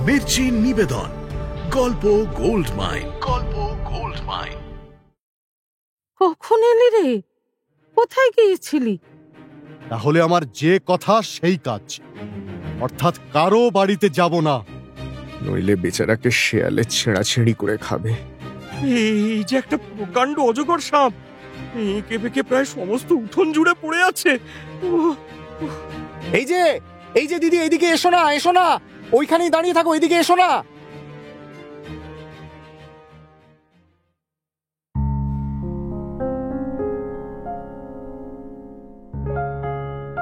মির্চি নিবেদন গল্প gold mine. গল্প গোল্ড মাইন। কখন এলি রে? কোথায় গিয়েছিলি? তাহলে আমার যে কথা সেই কাজ, অর্থাৎ কারো বাড়িতে যাব না, নইলে বেচারাকে শেয়ালে ছেঁড়াছেঁড়ি করে খাবে। এই যে একটা প্রকাণ্ড অজগর সাপ, এঁকে বেঁকে প্রায় সমস্ত উঠোন জুড়ে পড়ে আছে। এই যে দিদি, এদিকে এসো না, এসো না, ওইখানেই দাঁড়িয়ে থাকো, এদিকে এসো না।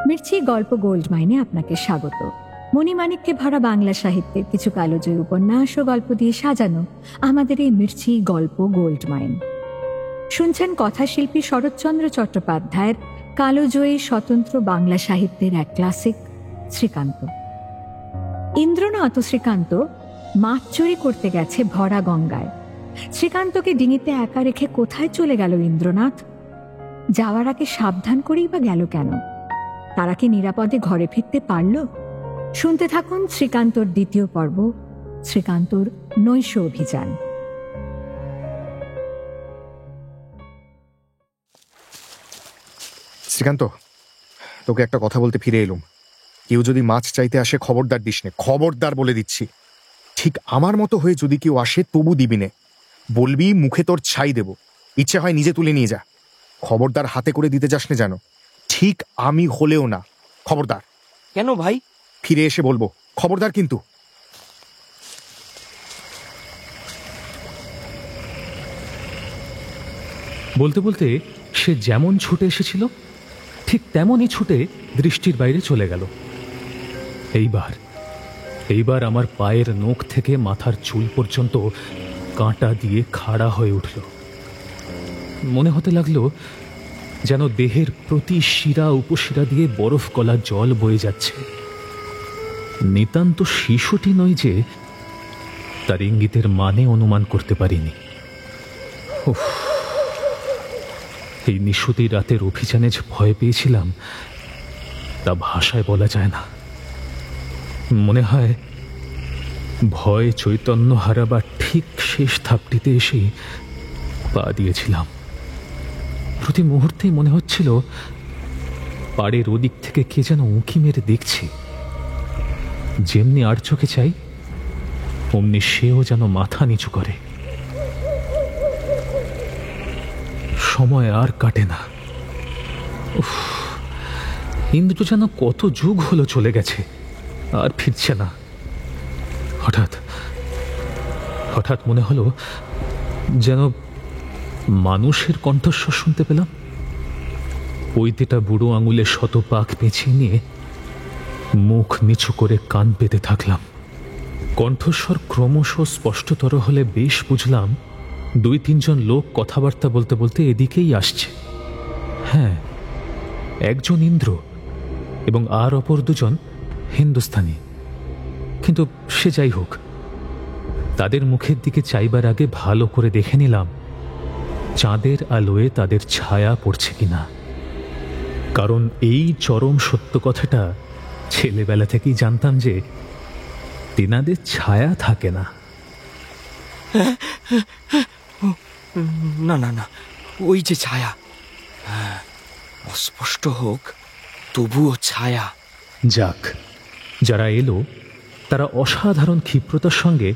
মির্চি গল্প গোল্ড মাইনে আপনাকে স্বাগত। মণিমাণিক্যে ভরা বাংলা সাহিত্যের কিছু কালোজয়ী উপন্যাস ও গল্প দিয়ে সাজানো আমাদের এই মির্চি গল্প গোল্ড মাইন। শুনছেন কথাশিল্পী শরৎচন্দ্র চট্টোপাধ্যায়ের কালোজয়ী স্বতন্ত্র বাংলা সাহিত্যের এক ক্লাসিক শ্রীকান্ত। ইন্দ্রনাথ ও শ্রীকান্ত মাছ চুরি করতে গেছে ভরা গঙ্গায়। শ্রীকান্তকে ডিঙিতে একা রেখে কোথায় চলে গেল ইন্দ্রনাথ? যাওয়ার আগে সাবধান করেই বা গেল কেন? তারা কি নিরাপদে ঘরে ফিরতে পারল? শুনতে থাকুন শ্রীকান্তর দ্বিতীয় পর্ব, শ্রীকান্তর নৈশ অভিযান। শ্রীকান্ত, তোকে একটা কথা বলতে ফিরে এলুম। কেউ যদি মাছ চাইতে আসে খবরদার দিস নে, খবরদার বলে দিচ্ছি। ঠিক আমার মতো হয়ে যদি কেউ আসে তবু দিবি নে, বলবি মুখে তোর ছাই দেব, ইচ্ছে হয় নিজে তুলে নিয়ে যা। খবরদার হাতে করে দিতে যাস না যেন, ঠিক আমি হলেও না, খবরদার। কেন ভাই? ফিরে এসে বলবো, খবরদার কিন্তু। বলতে বলতে সে যেমন ছুটে এসেছিল ঠিক তেমনই ছুটে দৃষ্টির বাইরে চলে গেল। এইবার আমার পায়ের নখ থেকে মাথার চুল পর্যন্ত কাঁটা দিয়ে খাড়া হয়ে উঠল। মনে হতে লাগলো যেন দেহের প্রতি শিরা উপশিরা দিয়ে বরফ গলা জল বয়ে যাচ্ছে। নিতান্ত শিশুটি নয় যে, তার ইঙ্গিতের মানে অনুমান করতে পারিনি। এই নিশুতি রাতের অভিযানে যে ভয় পেয়েছিলাম তা ভাষায় বলা যায় না। মনে হয় ভয় চৈতন্য হারাবার ঠিক শেষ ধাপটিতে এসে পা দিয়েছিলাম। প্রতি মুহূর্তেই মনে হচ্ছিল পাড়ের ওদিক থেকে কে যেন উঁকি মেরে দেখছে। যেমনি আর চোখে চাই অমনি সেও যেন মাথা নিচু করে। সময় আর কাটে না। ইন্দ্র যেন কত যুগ হলো চলে গেছে, আর ফিরছে না। হঠাৎ মনে হলো যেন মানুষের কণ্ঠস্বর শুনতে পেলাম। পৈতেটা বুড়ো আঙুলে শত পাক পেঁচিয়ে নিয়ে মুখ নিচু করে কান পেতে থাকলাম। কণ্ঠস্বর ক্রমশ স্পষ্টতর হলে বেশ বুঝলাম 2-3 লোক কথাবার্তা বলতে বলতে এদিকেই আসছে। হ্যাঁ, একজন ইন্দ্র এবং আর অপর 2 হিন্দুস্তানি। কিন্তু সে যাই হোক, তাদের মুখের দিকে চাইবার আগে ভালো করে দেখে নিলাম চাঁদের আলোয় তাদের ছায়া পড়ছে কিনা। কারণ এই চরম সত্য কথাটা ছেলেবেলা থেকেই জানতাম যে তেনাদের ছায়া থাকে না। না না না, ওই যে ছায়া, অস্পষ্ট হোক তবুও ছায়া। যাক, যারা এলো তারা অসাধারণ ক্ষিপ্রতার সঙ্গে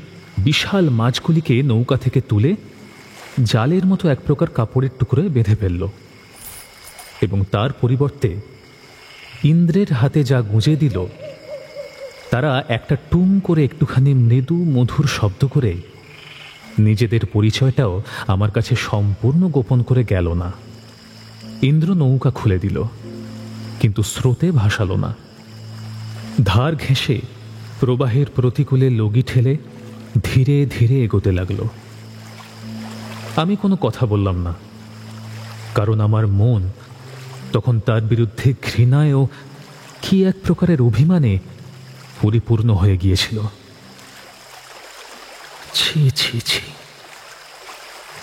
বিশাল মাছগুলিকে নৌকা থেকে তুলে জালের মতো এক প্রকার কাপড়ের টুকরোয় বেঁধে ফেলল এবং তার পরিবর্তে ইন্দ্রের হাতে যা গুঁজে দিল, তারা একটা টুং করে একটুখানি মৃদু মধুর শব্দ করে নিজেদের পরিচয়টাও আমার কাছে সম্পূর্ণ গোপন করে গেল না। ইন্দ্র নৌকা খুলে দিল, কিন্তু স্রোতে ভাসালো না। ধার ঘেঁষে প্রবাহের প্রতিকূলে লগি ঠেলে ধীরে ধীরে এগোতে লাগল। আমি কোনো কথা বললাম না, কারণ আমার মন তখন তার বিরুদ্ধে ঘৃণায় ও কি এক প্রকারের অভিমানে পরিপূর্ণ হয়ে গিয়েছিল। ছি ছি ছি,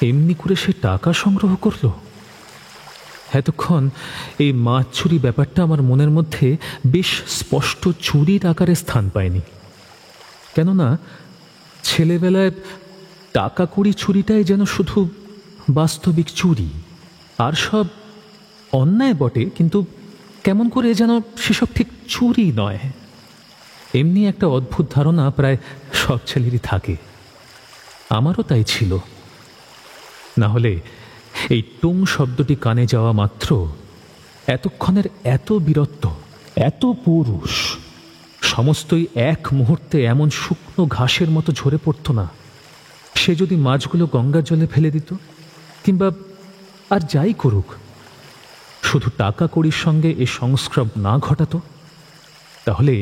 এমনি করে সে টাকা সংগ্রহ করল? এতক্ষণ এই মাছ চুরি ব্যাপারটা আমার মনের মধ্যে বেশ স্পষ্ট চুরির আকারে স্থান পায়নি। কেননা ছেলেবেলায় টাকা কড়ি চুরিটাই যেন শুধু বাস্তবিক চুরি, আর সব অন্যায় বটে, কিন্তু কেমন করে যেন সেসব ঠিক চুরি নয়। এমনি একটা অদ্ভুত ধারণা প্রায় সব ছেলেরই থাকে, আমারও তাই ছিল। না হলে এই টুং শব্দটি কানে যাওয়া মাত্র এতক্ষণের এত বীরত্ব, এত পৌরুষ সমস্তই এক মুহূর্তে এমন শুকনো ঘাসের মতো ঝরে পড়ত না। সে যদি মাছগুলো গঙ্গার জলে ফেলে দিত, কিংবা আর যাই করুক, শুধু টাকা কড়ির সঙ্গে এ সংস্রব না ঘটাতো, তাহলে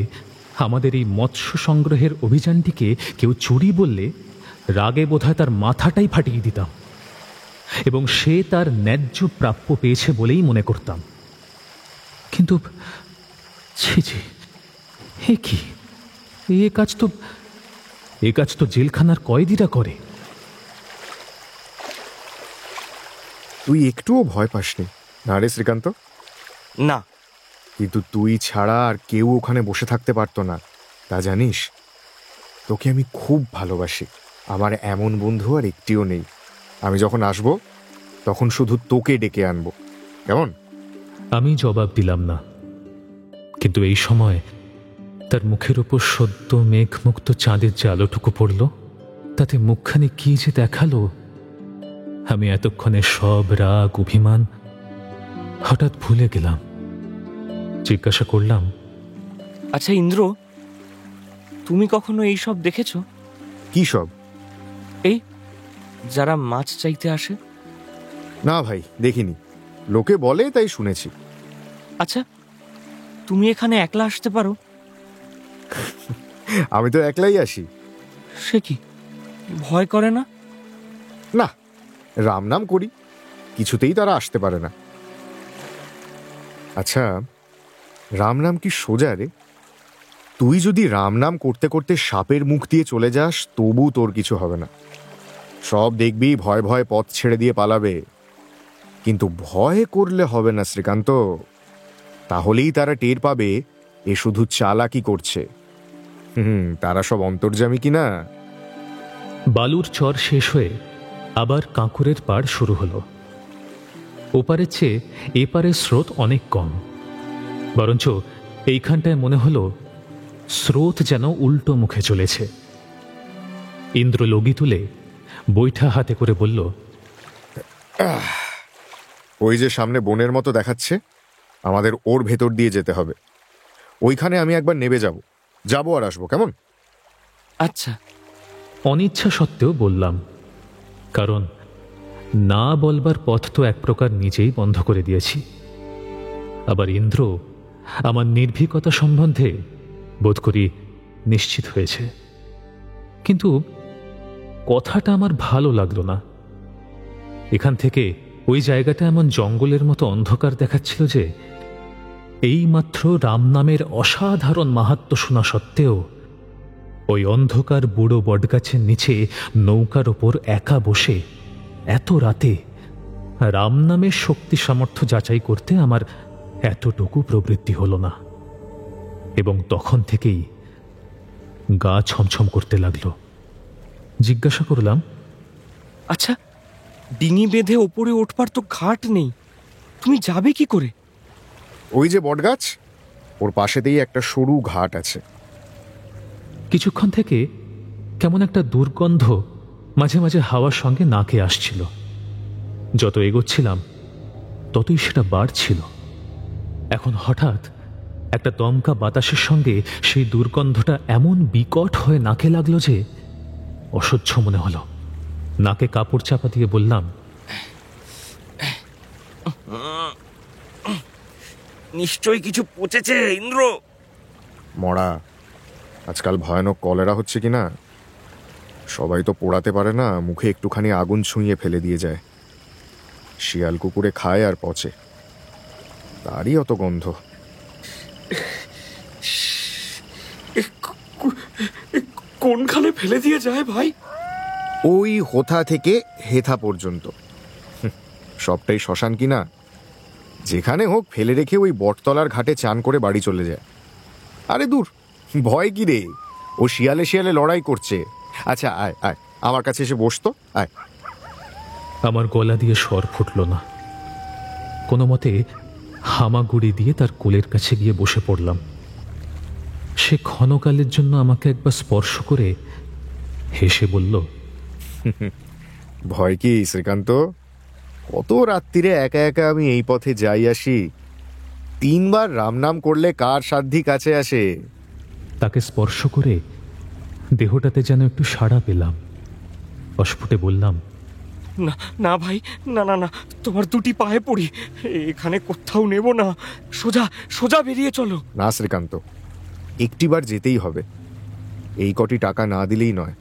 আমাদের এই মৎস্য সংগ্রহের অভিযানটিকে কেউ চুরি বললে রাগে বোধহয় তার মাথাটাই ফাটিয়ে দিতাম, এবং সে তার ন্যায্য প্রাপ্য পেয়েছে বলেই মনে করতাম। কিন্তু ছি ছি, এ কি, এ কাজ তো জেলখানার কয়েদিরা করে। তুই একটুও ভয় পাসনি না রে শ্রীকান্ত? না। কিন্তু তুই ছাড়া আর কেউ ওখানে বসে থাকতে পারতো না, তা জানিস? তোকে আমি খুব ভালোবাসি, আমার এমন বন্ধু আর একটিও নেই। আমি যখন আসব তখন শুধু তোকে ডেকে আনবো, কেমন? আমি জবাব দিলাম না, কিন্তু এই সময় তার মুখের উপর সদ্য মেঘমুক্ত চাঁদের যে আলোটুকু পড়ল, তাতে মুখখানি কি যে দেখালো, আমি এতক্ষণে সব রাগ অভিমান হঠাৎ ভুলে গেলাম। জিজ্ঞাসা করলাম, আচ্ছা ইন্দ্র, তুমি কখনো এই সব দেখেছ? কি সব? এই যারা মাছ চাইতে আসে। না ভাই, দেখিনি, লোকে বলে তাই শুনেছি। আচ্ছা, তুমি এখানে একলা আসতে পারো? আমি তো একলাই আসি। সে কি, ভয় করে না? না, রাম নাম করি, কিছুতেই তারা আসতে পারে না। আচ্ছা, রাম নাম কি সোজা রে? তুই যদি রাম নাম করতে করতে সাপের মুখ দিয়ে চলে যাস, তবু তোর কিছু হবে না। সব দেখবি ভয় ভয় পথ ছেড়ে দিয়ে পালাবে, কিন্তু ভয় করলে হবে না শ্রীকান্ত। তাহলেই তারা টের পাবে এ শুধু চালাকি করছে। তারা সব অন্তর্যামী কিনা। বালুর চর শেষ হয়ে আবার কাঁকুরের পাড় শুরু হলো। ওপারের চেয়ে এপারের স্রোত অনেক কম, বরঞ্চ এইখানটায় মনে হলো স্রোত যেন উল্টো মুখে চলেছে। ইন্দ্র লগি তুলে বৈঠা হাতে করে বলল, ওই যে সামনে বনের মতো দেখাচ্ছে, আমাদের ওর ভেতর দিয়ে যেতে হবে। ওইখানে আমি একবার নেমে যাব আর আসবো, কেমন? আচ্ছা। অনিচ্ছা সত্ত্বেও বললাম, কারণ না বলবার পথ তো এক প্রকার নিজেই বন্ধ করে দিয়েছি। আবার ইন্দ্র আমার নির্ভীকতা সম্বন্ধে বোধ করি নিশ্চিত হয়েছে, কিন্তু কথাটা আমার ভালো লাগলো না। এখান থেকে ওই জায়গাটা এমন জঙ্গলের মতো অন্ধকার দেখাচ্ছিল যে এইমাত্র রাম নামের অসাধারণ মাহাত্ম্য শোনা সত্ত্বেও ওই অন্ধকার বুড়ো বটগাছের নিচে নৌকার ওপর একা বসে এত রাতে রাম নামের শক্তি সামর্থ্য যাচাই করতে আমার এতটুকু প্রবৃত্তি হলো না, এবং তখন থেকেই গা ছমছম করতে লাগলো। জিজ্ঞাসা করলাম, আচ্ছা, ডিঙি বেঁধে ওপরে উঠবার তো ঘাট নেই, তুমি যাবে কি করে? ওই যে বটগাছ, ওর পাশেতেই একটা সরু ঘাট আছে। কিছুক্ষণ থেকে কেমন একটা দুর্গন্ধ মাঝে মাঝে হাওয়ার সঙ্গে নাকে আসছিল। যত এগোচ্ছিলাম ততই সেটা বাড়ছিল। এখন হঠাৎ একটা দমকা বাতাসের সঙ্গে সেই দুর্গন্ধটা এমন বিকট হয়ে নাকে লাগলো যে অসহ্য মনে হলো। নাকে কাপড় চাপা দিয়ে বললাম, নিশ্চয়ই কিছু পচেছে ইন্দ্র। মরা, আজকাল ভয়ানক কলেরা হচ্ছে কিনা। সবাই তো পোড়াতে পারে না, মুখে একটুখানি আগুন ছুঁয়ে ফেলে দিয়ে যায়। শিয়াল কুকুরে খায় আর পচে, তারই অত গন্ধ। কোনখানে ফেলে দিয়ে যায় ভাই? ওই হোথা থেকে হেথা পর্যন্ত। সবটাই শ্মশান কিনা, যেখানে হোক ফেলে রেখে ওই বটতলার ঘাটে চান করে বাড়ি চলে যায়। আরে দূর, ভয় কি রে, ও শিয়ালে শিয়ালে লড়াই করছে। আচ্ছা আয় আয়, আমার কাছে এসে বসতো, আয়। আমার গলা দিয়ে স্বর ফুটল না। কোনো মতে হামাগুড়ি দিয়ে তার কোলের কাছে গিয়ে বসে পড়লাম। সে ক্ষণকালের জন্য আমাকে একবার স্পর্শ করে হেসে বলল, ভয় কি শ্রীকান্ত? কত রাত্রিরে একা একা আমি এই পথে যাই আসি, 3 বার রাম নাম করলে কার সাধ্যি কাছে আসে। তাকে স্পর্শ করে দেহটাতে যেন একটু সাড়া পেলাম। অস্ফুটে বললাম, না না ভাই, না না না, তোমার দুটি পায়ে পড়ি, এখানে কোথাও নেব না, সোজা সোজা বেরিয়ে চলো। না শ্রীকান্ত, একটিবার যেতেই হবে। এই কটি টাকা না দিলেই নয়।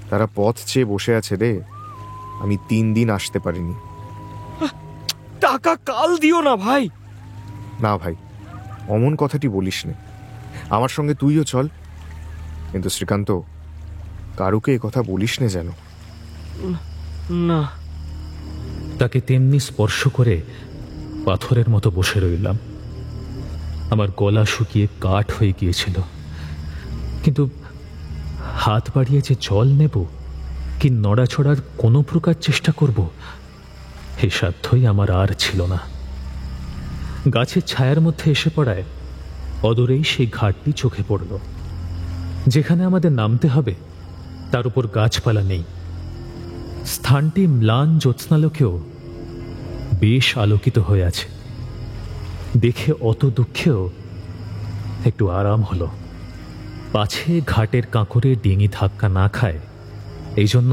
তারা পথ চেয়ে বসে আছে রে, আমি 3 দিন আসতে পারিনি। টাকা কাল দিও না ভাই। না ভাই, অমন কথাটি বলিস নে। আমার সঙ্গে তুইও চল, কিন্তু শ্রীকান্ত, কারুকে এ কথা বলিস নে যেন। না। তাকে তেমনি স্পর্শ করে পাথরের মতো বসে রইলাম। আমার গলা শুকিয়ে কাঠ হয়ে গিয়েছিল, কিন্তু হাত বাড়িয়ে যে জল নেব কি নড়াছড়ার কোনো প্রকার চেষ্টা করব, এ সাধ্যই আমার আর ছিল না। গাছের ছায়ার মধ্যে এসে পড়ায় অদূরেই সেই ঘাটটি চোখে পড়ল। যেখানে আমাদের নামতে হবে তার উপর গাছপালা নেই। স্থানটি ম্লান জ্যোৎস্নালোকেও বেশ আলোকিত হয়ে আছে। দেখে অত দুঃখেও একটু আরাম হলো। পাছে ঘাটের কাঁকরে ডিঙি ধাক্কা না খায়, এই জন্য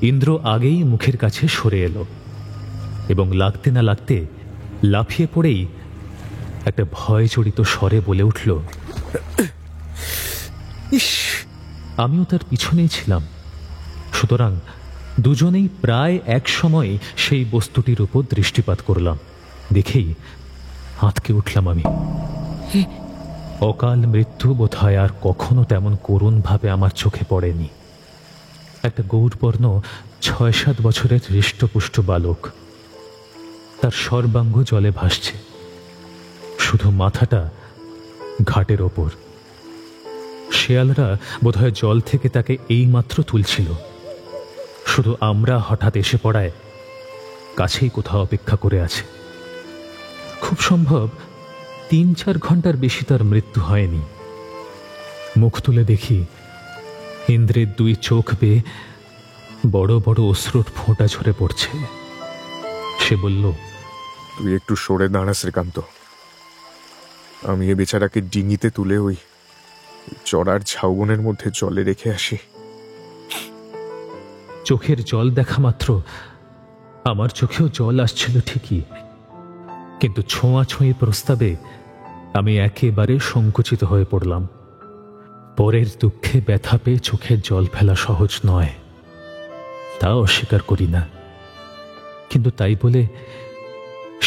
ইন্দ্র আগেই মুখের কাছে সরে এলো এবং লাগতে না লাগতে লাফিয়ে পড়েই একটা ভয় জড়িত স্বরে বলে উঠল, ইস! আমিও তার পিছনেই ছিলাম। সুতরাং দুজনেই প্রায় এক সময় সেই বস্তুটির উপর দৃষ্টিপাত করলাম। দেখেই আঁতকে উঠলাম আমি। অকাল মৃত্যু বোধহয় আর কখনো তেমন করুণ ভাবে আমার চোখে পড়েনি। একটা গৌরবর্ণ 6-7 বছরের হৃষ্টপুষ্ট বালক, তার সর্বাঙ্গ জলে ভাসছে, শুধু মাথাটা ঘাটের ওপর। শেয়ালরা বোধহয় জল থেকে তাকে এইমাত্র তুলছিল। শুধু আমরা হঠাৎ এসে পড়ায় কাছেই কোথাও অপেক্ষা করে আছে। খুব সম্ভব 3-4 ঘন্টার বেশি তার মৃত্যু হয়নি। মুখ তুলে দেখি ইন্দ্রের 2 চোখ বেয়ে বড় বড় অশ্রুর ফোঁটা ঝরে পড়ছে। সে বলল, তুই একটু সরে দাঁড়া শ্রীকান্ত, আমি এ বেচারাকে ডিঙিতে তুলে ওই চড়ার ঝাউবনের মধ্যে জলে রেখে আসি। চোখের জল দেখা মাত্র আমার চোখেও জল আসছিল ঠিকই, কিন্তু ছোঁয়াছুঁয়ি প্রস্তাবে আমি একেবারে সংকুচিত হয়ে পড়লাম। পরের দুঃখে ব্যথা পেয়ে চোখের জল ফেলা সহজ নয়, তা অস্বীকার করি না, কিন্তু তাই বলে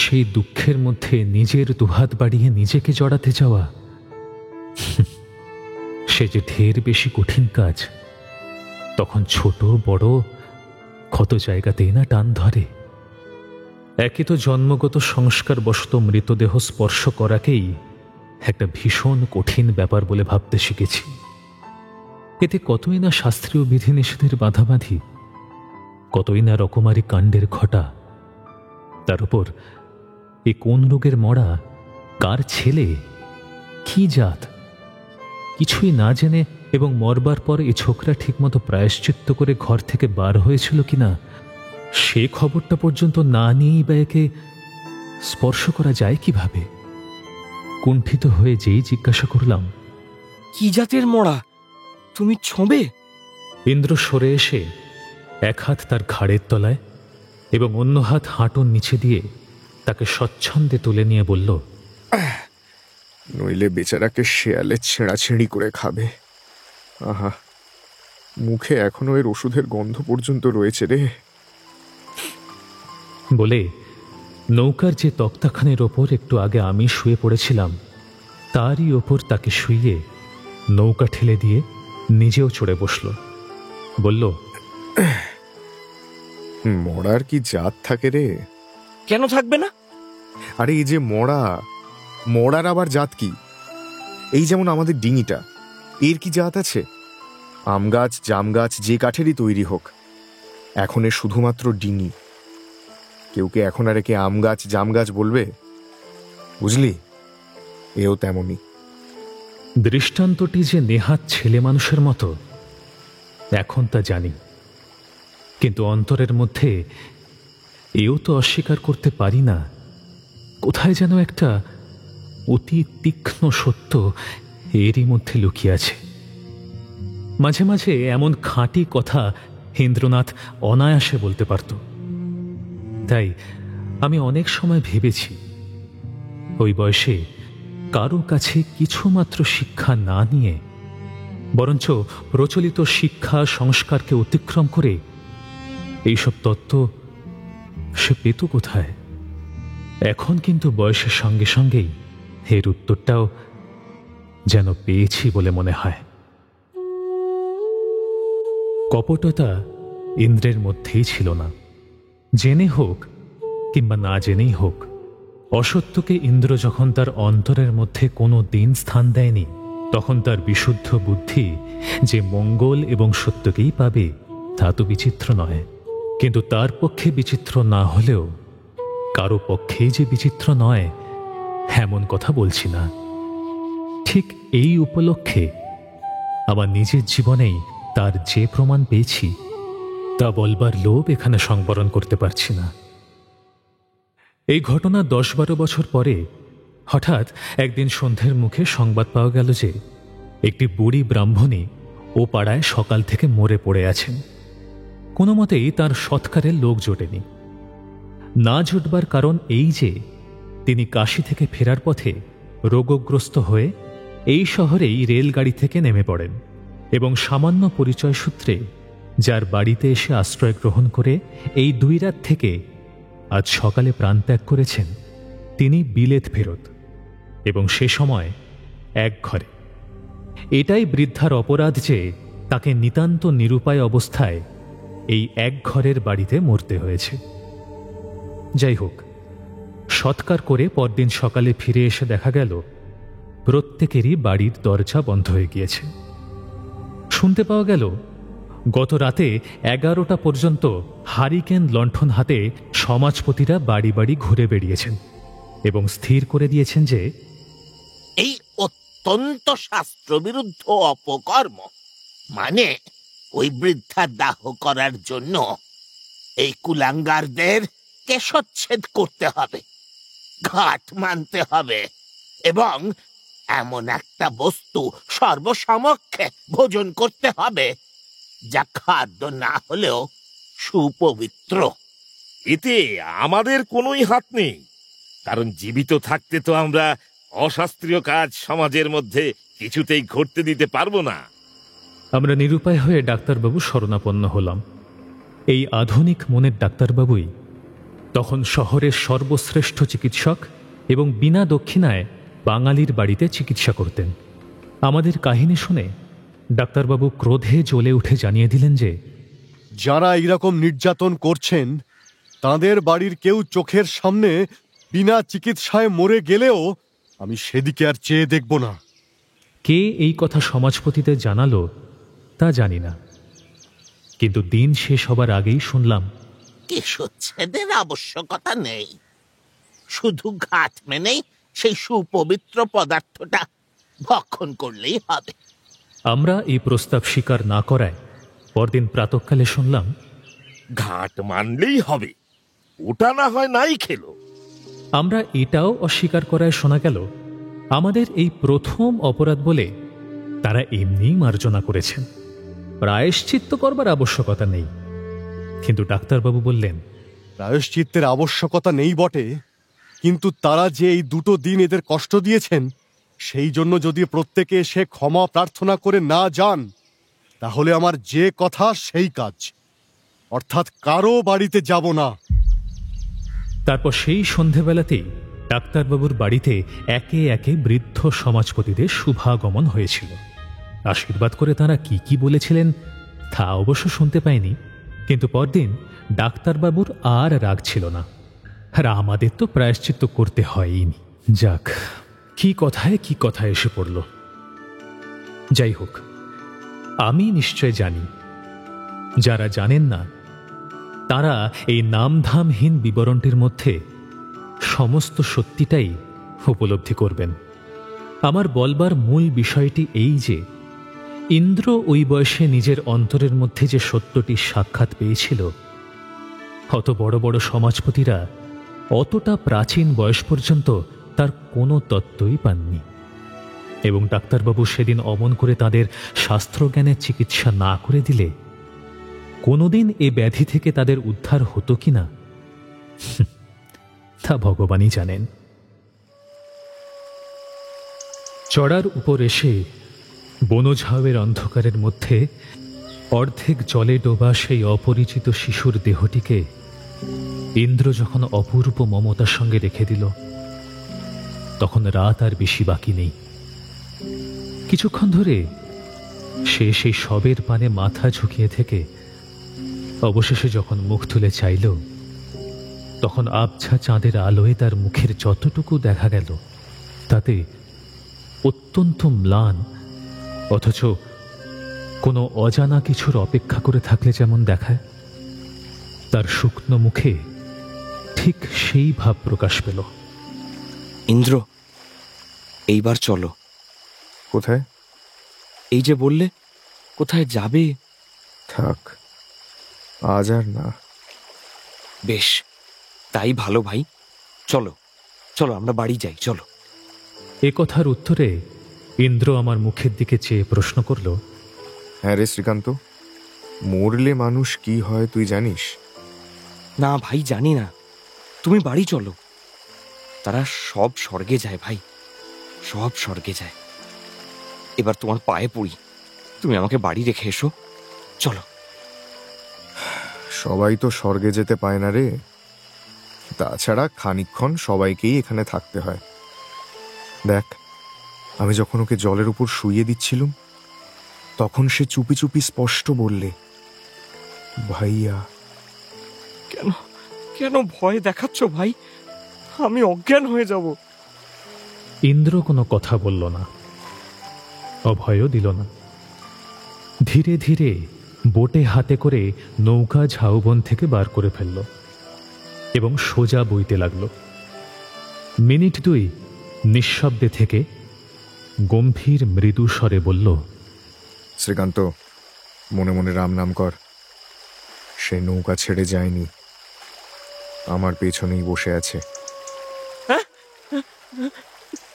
সেই দুঃখের মধ্যে নিজের দুহাত বাড়িয়ে নিজেকে জড়াতে যাওয়া, সে যে ঢের বেশি কঠিন কাজ। তখন ছোট বড় কত জায়গাতেই না টান ধরে। একে তো জন্মগত সংস্কার বশত মৃতদেহ স্পর্শ করাকেই একটা ভীষণ কঠিন ব্যাপার বলে ভাবতে শিখেছি। এতে কতই না শাস্ত্রীয় বিধিনিষেধের বাধাবাঁধি, কতই না রকমারি কাণ্ডের ঘটা। তার উপর এ কোন রোগের মরা, কার ছেলে, কি জাত, কিছুই না জেনে এবং মরবার পর এ ছোকরা ঠিকমতো প্রায়শ্চিত্ত করে ঘর থেকে বার হয়েছিল কিনা সে খবরটা পর্যন্ত না নিয়েই বা একে স্পর্শ করা যায় কিভাবে? কুণ্ঠিত হয়ে যেই জিজ্ঞাসা করলাম, কি জাতের মরা, তুমি ছোঁবে? ইন্দ্র সরে এসে এক হাত তার ঘাড়ের তলায় এবং অন্য হাত হাঁটুর নিচে দিয়ে তাকে স্বচ্ছন্দে তুলে নিয়ে বলল, নইলে বেচারাকে শেয়ালে ছেঁড়াছেঁড়ি করে খাবে। আহা, মুখে এখনো এর ওষুধের গন্ধ পর্যন্ত রয়েছে রে। বলে নৌকার যে তক্তাখানের ওপর একটু আগে আমি শুয়ে পড়েছিলাম তারই ওপর তাকে শুইয়ে নৌকা ঠেলে দিয়ে নিজেও চড়ে বসল। বলল, মরার কি জাত থাকে রে? কেন থাকবে না? আরে এই যে মরার আবার জাত কি? এই যেমন আমাদের ডিঙিটা, এর কি জাত আছে? আম গাছ জাম গাছ যে কাঠেরই তৈরি হোক, এখন এ শুধুমাত্র ডিঙি। কেউ কে এখন আর একে আম গাছ জাম গাছ বলবে? বুঝলি, এও তেমনই। দৃষ্টান্তটি যে নেহাত ছেলে মানুষের মতো এখন তা জানি, কিন্তু অন্তরের মধ্যে এও তো অস্বীকার করতে পারি না, কোথায় যেন একটা অতি তীক্ষ্ণ সত্য এরই মধ্যে লুকিয়ে আছে। মাঝে মাঝে এমন খাঁটি কথা ইন্দ্রনাথ অনায়াসে বলতে পারত। তাই আমি অনেক সময় ভেবেছি, ওই বয়সে কারো কাছে কিছুমাত্র শিক্ষা না নিয়ে বরঞ্চ প্রচলিত শিক্ষা সংস্কারকে অতিক্রম করে এইসব তত্ত্ব সে পেত কোথায়। এখন কিন্তু বয়সের সঙ্গে সঙ্গেই এর উত্তরটাও যেন পেয়েছি বলে মনে হয়। কপটতা ইন্দ্রের মধ্যেই ছিল না। জেনে হোক কিংবা না জেনেই হোক, অসত্যকে ইন্দ্র যখন তার অন্তরের মধ্যে কোনো দিন স্থান দেয়নি, তখন তার বিশুদ্ধ বুদ্ধি যে মঙ্গল এবং সত্যকেই পাবে তা তো বিচিত্র নয়। কিন্তু তার পক্ষে বিচিত্র না হলেও কারো পক্ষেই যে বিচিত্র নয় এমন কথা বলছি না। ঠিক এই উপলক্ষে আমার নিজের জীবনেই তার যে প্রমাণ পেয়েছি তা বলবার লোভ এখানে সংবরণ করতে পারছি না। এই ঘটনা 10-12 বছর পরে হঠাৎ একদিন সন্ধ্যের মুখে সংবাদ পাওয়া গেল যে একটি বুড়ি ব্রাহ্মণী ও পাড়ায় সকাল থেকে মরে পড়ে আছেন। কোনো মতেই তার সৎকারের লোক জোটেনি। না জুটবার কারণ এই যে তিনি কাশী থেকে ফেরার পথে রোগগ্রস্ত হয়ে এই শহরেই রেলগাড়ি থেকে নেমে পড়েন এবং সামান্য পরিচয় সূত্রে যার বাড়িতে এসে আশ্রয় গ্রহণ করে এই 2 রাত থেকে আজ সকালে প্রাণত্যাগ করেছেন, তিনি বিলেত ফেরত, এবং সে সময় এক ঘরে। এটাই বৃদ্ধার অপরাধ যে তাকে নিতান্ত নিরুপায় অবস্থায় এই এক ঘরের বাড়িতে মরতে হয়েছে। যাই হোক, সৎকার করে পরদিন সকালে ফিরে এসে দেখা গেল প্রত্যেকেরই বাড়ির দরজা বন্ধ হয়ে গিয়েছে। শুনতে পাওয়া গেল গত রাতে 11টা পর্যন্ত হারিকেন লণ্ঠন হাতে সমাজপতিরা বাড়ি বাড়ি ঘুরে বেড়িয়েছেন এবং স্থির করে দিয়েছেন যে এই অত্যন্ত শাস্ত্রবিরুদ্ধ অপকর্ম, মানে ওই বৃদ্ধার দাহ করার জন্য এই কুলাঙ্গারদের কেশচ্ছেদ করতে হবে, ঘাট মানতে হবে এবং এমন একটা বস্তু সর্বসমক্ষে ভোজন করতে হবে যা খাদ্য না হলেও সুপবিত্র। এতে আমাদের কোনোই হাত নেই, কারণ জীবিত থাকতে তো আমরা অশাস্ত্রীয় কাজ সমাজের মধ্যে কিছুতেই ঘটতে দিতে পারবো না। আমরা নিরুপায় হয়ে ডাক্তারবাবু শরণাপন্ন হলাম। এই আধুনিক মনের ডাক্তারবাবুই তখন শহরের সর্বশ্রেষ্ঠ চিকিৎসক এবং বিনা দক্ষিণায় বাঙালির বাড়িতে চিকিৎসা করতেন। আমাদের কাহিনী শুনে ডাক্তারবাবু ক্রোধে জ্বলে উঠে জানিয়ে দিলেন যে যারা এইরকম নির্যাতন করছেন তাদের বাড়ির কেউ চোখের সামনে বিনা চিকিৎসায় মরে গেলেও আমি সেদিকে আর চেয়ে দেখব না। কে এই কথা সমাজপতিদের জানালো তা জানি না, কিন্তু দিন শেষ হবার আগেই শুনলাম কেশচ্ছেদের আবশ্যকতা নেই, শুধু ঘাট মেনেই সেই সুপবিত্র পদার্থটা ভক্ষণ করলেই হবে। আমরা এই প্রস্তাব স্বীকার না করায় পরদিন প্রাতঃকালে শুনলাম ঘাট মানলেই হবে, ওটা না হয় নাই খেলো। আমরা এটাও অস্বীকার করায় শোনা গেল আমাদের এই প্রথম অপরাধ বলে তারা এমনিই মার্জনা করেছেন, প্রায়শ্চিত্ত করবার আবশ্যকতা নেই। কিন্তু ডাক্তারবাবু বললেন প্রায়শ্চিত্তের আবশ্যকতা নেই বটে, কিন্তু তারা যে এই 2 দিন এদের কষ্ট দিয়েছেন সেই জন্য যদি প্রত্যেকে এসে ক্ষমা প্রার্থনা করে না যান, তাহলে আমার যে কথা সেই কাজ, অর্থাৎ কারো বাড়িতে যাব না। তারপর সেই সন্ধেবেলাতেই ডাক্তারবাবুর বাড়িতে একে একে বৃদ্ধ সমাজপতিদের শুভাগমন হয়েছিল। আশীর্বাদ করে তাঁরা কি কি বলেছিলেন তা অবশ্য শুনতে পাইনি, কিন্তু পরদিন ডাক্তারবাবুর আর রাগ ছিল না, আর আমাদের তো প্রায়শ্চিত্ত করতে হয়নি। যাক, কি কথায় এসে পড়ল। যাই হোক, আমি নিশ্চয় জানি, যারা জানেন না তারা এই নামধামহীন বিবরণটির মধ্যে সমস্ত সত্যিটাই উপলব্ধি করবেন। আমার বলবার মূল বিষয়টি এই যে, ইন্দ্র ওই বয়সে নিজের অন্তরের মধ্যে যে সত্যটি সাক্ষাৎ পেয়েছিল, অত বড় বড় সমাজপতিরা অতটা প্রাচীন বয়স পর্যন্ত তার কোনো তত্ত্বই পাননি। এবং ডাক্তারবাবু সেদিন অমন করে তাদের শাস্ত্রজ্ঞানের চিকিৎসা না করে দিলে কোনোদিন এ ব্যাধি থেকে তাদের উদ্ধার হতো কিনা তা ভগবানই জানেন। চড়ার উপর এসে বনঝাউয়ের অন্ধকারের মধ্যে অর্ধেক জলে ডোবা সেই অপরিচিত শিশুর দেহটিকে ইন্দ্র যখন অপূর্ব মমতার সঙ্গে রেখে দিল, তখন রাত আর বেশি বাকি নেই। কিছুক্ষণ ধরে সে সেই শবের পানে মাথা ঝুঁকিয়ে থেকে অবশেষে যখন মুখ তুলে চাইল, তখন আবছা চাঁদের আলোয় তার মুখের যতটুকু দেখা গেল তাতে অত্যন্ত ম্লান, অথচ কোনো অজানা কিছুর অপেক্ষা করে থাকলে যেমন দেখায়, তার শুকনো মুখে ঠিক সেই ভাব প্রকাশ পেল। ইন্দ্র, এইবার চলো। কোথায়? এই যে বললে কোথায় যাবে। থাক, আজ আর না। বেশ, তাই ভালো ভাই। চলো চলো, আমরা বাড়ি যাই, চলো। এ কথার উত্তরে ইন্দ্র আমার মুখের দিকে চেয়ে প্রশ্ন করল, হ্যাঁ রে শ্রীকান্ত, মরলে মানুষ কি হয় তুই জানিস? না ভাই, জানি না। তুমি বাড়ি চলো। তারা সব স্বর্গে যায় ভাই, সব স্বর্গে যায়। এবার তোমার পায়ে পড়ি, তুমি আমাকে বাড়ি রেখে এসো, চলো। সবাই তো স্বর্গে যেতে পায় না রে। তাছাড়া খানিকক্ষণ সবাইকেই এখানে থাকতে হয়। দেখ, আমি যখন ওকে জলের উপর শুইয়ে দিচ্ছিলুম, তখন সে চুপি চুপি স্পষ্ট বললে, ভাইয়া। কেন কেন ভয় দেখাচ্ছ ভাই? আমি অজ্ঞান হয়ে যাব। ইন্দ্র কোনো কথা বলল না, অভয়ও দিল না। ধীরে ধীরে বোটে হাতে করে নৌকা ঝাউবন থেকে বার করে ফেলল এবং সোজা বইতে লাগল। মিনিট দুই নিঃশব্দে থেকে গম্ভীর মৃদু স্বরে বলল, শ্রীকান্ত, মনে মনে রাম নাম কর। সে নৌকা ছেড়ে যায়নি, আমার পেছনেই বসে আছে।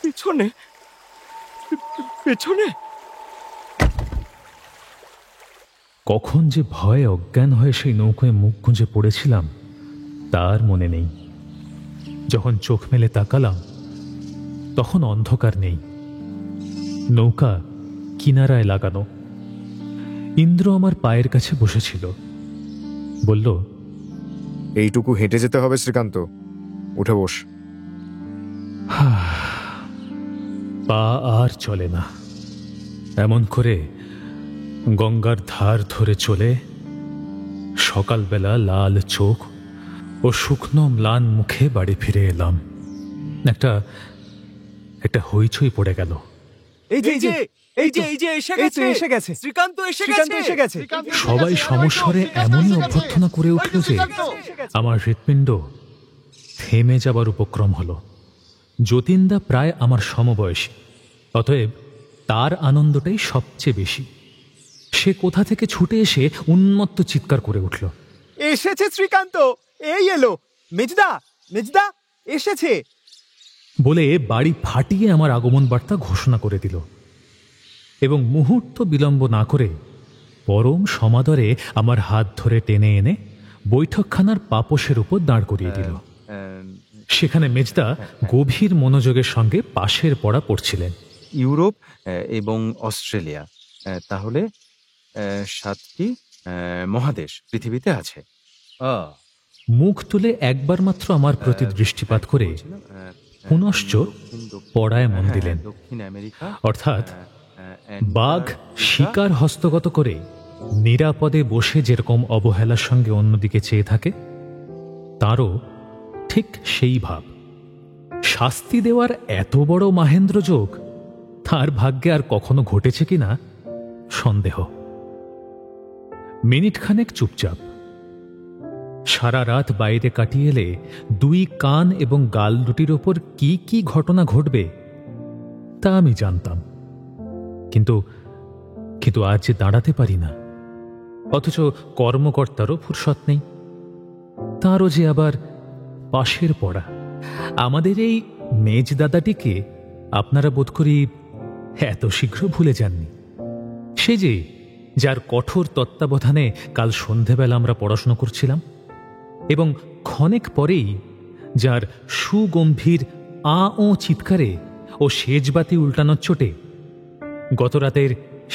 পেছনে? পেছনে? কখন যে ভয়ে অজ্ঞান হয়ে সেই নৌকায় মুখ গুঁজে পড়েছিলাম তার মনে নেই। যখন চোখ মেলে তাকালাম, তখন অন্ধকার নেই, নৌকা কিনারায় লাগানো। ইন্দ্র আমার পায়ের কাছে বসেছিল, বলল, এইটুকু হেঁটে যেতে হবে শ্রীকান্ত, উঠে বস। পা আর চলে না। এমন করে গঙ্গার ধার ধরে চলে সকালবেলা লাল চোখ ও শুকনো ম্লান মুখে বাড়ি ফিরে এলাম। একটা হইচই পড়ে গেল। সবাই সমস্বরে এমনই অভ্যর্থনা করে উঠল যে আমার হৃৎপিণ্ড থেমে যাবার উপক্রম হলো। যতীনদা প্রায় আমার সমবয়সী, অতএব তার আনন্দটাই সবচেয়ে বেশি। সে কোথা থেকে ছুটে এসে উন্মত্ত চিৎকার করে উঠল, এসেছে শ্রীকান্ত, এই এলো, মেজদা মেজদা এসেছে বলে বাড়ি ফাটিয়ে আমার আগমন বার্তা ঘোষণা করে দিল এবং মুহূর্ত বিলম্ব না করে পরম সমাদরে আমার হাত ধরে টেনে এনে বৈঠকখানার পাপোশের উপর দাঁড় করিয়ে দিল। সেখানে মেজদা গভীর মনোযোগের সঙ্গে পাশের পড়া পড়ছিলেন। ইউরোপ এবং অস্ট্রেলিয়া, তাহলে 7টি মহাদেশ পৃথিবীতে আছে। মুখ তুলে একবার মাত্র আমার প্রতি দৃষ্টিপাত করে পুনশ্চ পড়ায় মন দিলেন। অর্থাৎ বাঘ শিকার হস্তগত করে নিরাপদে বসে যেরকম অবহেলার সঙ্গে অন্যদিকে চেয়ে থাকে, তারও ঠিক সেই ভাব। শাস্তি দেওয়ার এত বড় মাহেন্দ্র যোগ তার ভাগ্যে আর কখনো ঘটেছে কিনা সন্দেহ। মিনিটখানেক চুপচাপ। সারা রাত বাইরে কাটিয়ে এলে দুই কান এবং গাল দুটির ওপর কি কি ঘটনা ঘটবে তা আমি জানতাম, কিন্তু কিন্তু আজ যে দাঁড়াতে পারি না, অথচ কর্মকর্তারও ফুরসত নেই। তাঁরও যে আবার পাশের পড়া। আমাদের এই মেজদাদাটিকে আপনারা বোধ করি এত শীঘ্র ভুলে যাননি। সে যে যার কঠোর তত্ত্বাবধানে কাল সন্ধেবেলা আমরা পড়াশোনা করছিলাম, এবং ক্ষণেক পরেই যার সুগম্ভীর আ ও চিৎকারে ও সেজবাতি উল্টানোর চোটে গতরাতের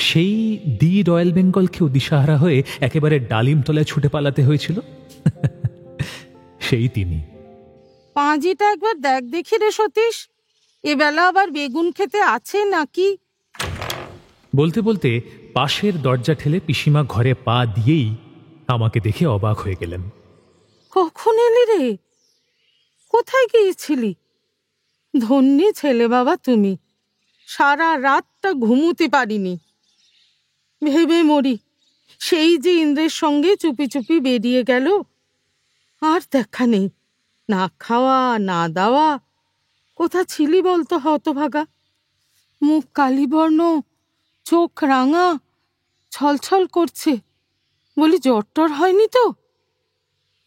সেই দি রয়্যাল বেঙ্গলকেও দিশাহারা হয়ে একেবারে ডালিম তলায় ছুটে পালাতে হয়েছিল, সেই তিনি। পাঁজিটা একবার দেখ দেখি রে সতীশ, এবেলা আবার বেগুন খেতে আছে নাকি। বলতে বলতে পাশের দরজা ঠেলে পিসিমা ঘরে পা দিয়েই আমাকে দেখে অবাক হয়ে গেলেন। কখন এলি রে? কোথায় গিয়েছিলি? ধন্যী ছেলে বাবা তুমি, সারা রাতটা ঘুমুতে পারিনি। ভেবে মরি, সেই যে ইন্দ্রের সঙ্গে চুপি চুপি বেরিয়ে গেল, আর দেখা নেই। না খাওয়া না দাওয়া। কোথা ছিলি বলতো হতভাগা? মুখ কালিবর্ণ, চোখ রাঙা, ছলছল করছে। বলি জ্বর টর হয়নি তো?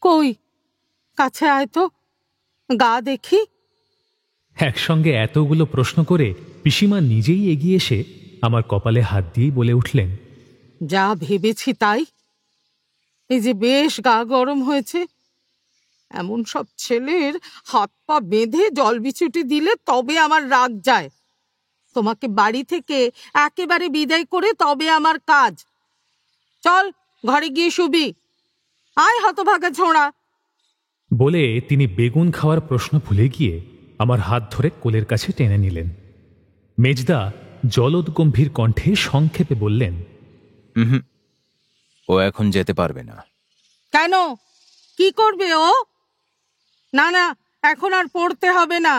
কই, কাছে আয় তো, গা দেখি। একসঙ্গে এতগুলো প্রশ্ন করে পিসিমা নিজেই এগিয়ে এসে আমার কপালে হাত দিয়েই বলে উঠলেন, যা ভেবেছি তাই। এই যে বেশ গা গরম হয়েছে, এমন সব ছেলের হাত পা বেঁধে জল বিছুটি দিলে তবে আমার রাগ যায়। তোমাকে বাড়ি থেকে একেবারে বিদায় করে তবে আমার কাজ। চল ঘরে গিয়ে শুবি। আয় হতভাগা ছোঁড়া। বলে তিনি বেগুন খাওয়ার প্রশ্ন ভুলে গিয়ে আমার হাত ধরে কোলের কাছে টেনে নিলেন। মেজদা জলদগম্ভীর কণ্ঠে সংক্ষেপে বললেন, ও এখন যেতে পারবে না। কেন? কি করবে ও? না না, এখন আর পড়তে হবে না।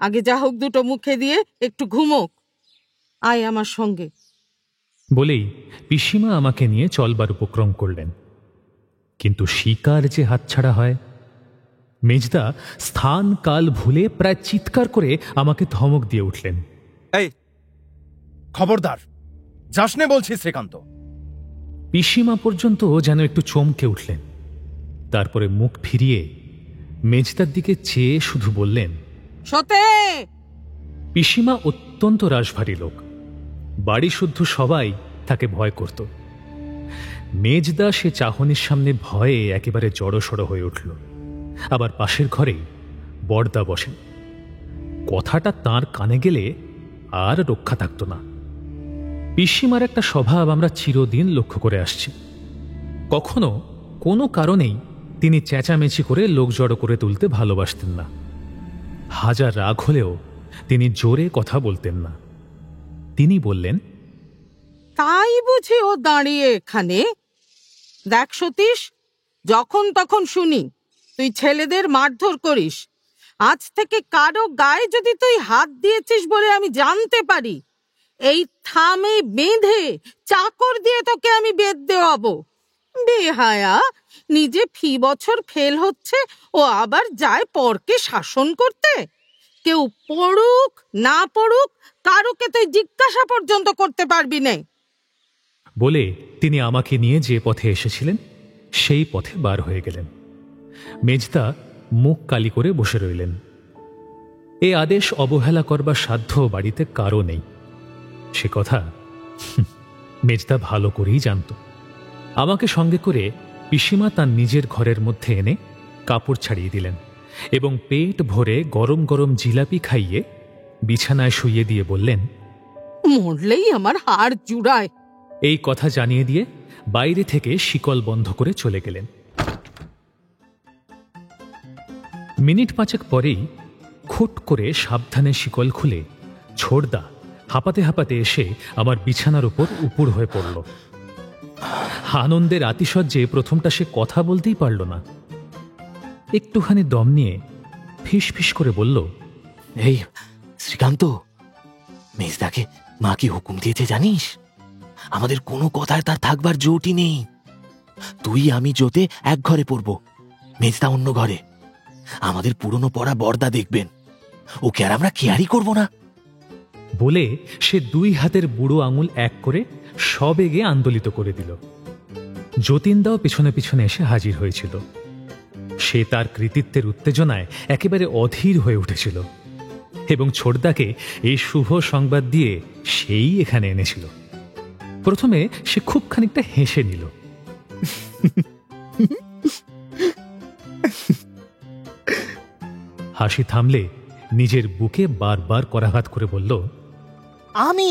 আগে যা হোক দুটো মুখে দিয়ে একটু ঘুমোক। আয় আমার সঙ্গে। বলেই পিসিমা আমাকে নিয়ে চলবার উপক্রম করলেন। কিন্তু শিকার যে হাতছাড়া হয়। মেজদা স্থান কাল ভুলে প্রায় চিৎকার করে আমাকে ধমক দিয়ে উঠলেন, এই খবরদার, যাসনে বলছি শ্রীকান্ত। পিসিমা পর্যন্ত যেন একটু চমকে উঠলেন। তারপরে মুখ ফিরিয়ে মেজদার দিকে চেয়ে শুধু বললেন, সতে। পিসিমা অত্যন্ত রাশভারী লোক। বাড়ি শুদ্ধ সবাই তাকে ভয় করত। মেজদা সে চাহনির সামনে ভয়ে একেবারে জড়সড় হয়ে উঠল। আবার পাশের ঘরেই বড়দা বসেন। কথাটা তার কানে গেলে আর রক্ষা থাকত না। পিসিমার একটা স্বভাব আমরা চিরদিন লক্ষ্য করে আসছি। কখনো কোনো কারণেই তিনি চেঁচামেচি করে লোক জড়ো করে তুলতে ভালোবাসতেন না। হাজার রাগ হলেও তিনি জোরে কথা বলতেন না। তিনি বললেন, তাই বুঝি ও দাঁড়িয়ে এখানে? দেখ সতীশ, যখন তখন শুনি তুই ছেলেদের মারধর করিস। আজ থেকে কারো গায়ে যদি তুই হাত দিয়েছিস বলে আমি জানতে পারি, এই থামে বেঁধে চাকর দিয়ে তোকে আমি বেদ দেওয়াবো। বেহায়া, নিজে ফি বছর ফেল হচ্ছে ও আবার যায় পরকে শাসন করতে। কেউ পড়ুক না পড়ুক, কারোকে তুই জিজ্ঞাসা পর্যন্ত করতে পারবি না। বলে তিনি আমাকে নিয়ে যে পথে এসেছিলেন সেই পথে বার হয়ে গেলেন। মেজদা মুখ কালি করে বসে রইলেন। এ আদেশ অবহেলা করবার সাধ্য বাড়িতে কারও নেই, সে কথা মেজদা ভালো করেই জানত। আমাকে সঙ্গে করে পিসিমা তার নিজের ঘরের মধ্যে এনে কাপড় ছাড়িয়ে দিলেন এবং পেট ভরে গরম গরম জিলাপি খাইয়ে বিছানায় শুইয়ে দিয়ে বললেন, মরলেই আমার হাড় জুড়ায়। এই কথা জানিয়ে দিয়ে বাইরে থেকে শিকল বন্ধ করে চলে গেলেন। মিনিট পাঁচেক পরেই খুট করে সাবধানে শিকল খুলে ছোড়দা হাঁপাতে হাঁপাতে এসে আমার বিছানার উপর উপুড় হয়ে পড়ল। আনন্দের আতিশয্যে প্রথমটা সে কথা বলতেই পারল না। একটুখানি দম নিয়ে ফিস ফিস করে বলল, এই শ্রীকান্ত, মেজদাকে মা কি হুকুম দিয়েছে জানিস? আমাদের কোনো কথায় তার থাকবার জোটই নেই। তুই আমি জোতে এক ঘরে পড়ব, মেজদা অন্য ঘরে। আমাদের পুরনো পড়া বর্দা দেখবেন, ওকে আর আমরা কেয়ারই করব না। বলে সে 2 হাতের বুড়ো আঙুল এক করে সবেগে আন্দোলিত করে দিল। যতীনদাও পেছনে পেছনে এসে হাজির হয়েছিল। সে তার কৃতিত্বের উত্তেজনায় একেবারে অধীর হয়ে উঠেছিল এবং ছোটদাকে এই শুভ সংবাদ দিয়ে সেই এখানে এনেছিল। প্রথমে সে খুব খানিকটা হেসে নিল। হাসি থামলে নিজের বুকে বারবার করাঘাত করে বলল, আমি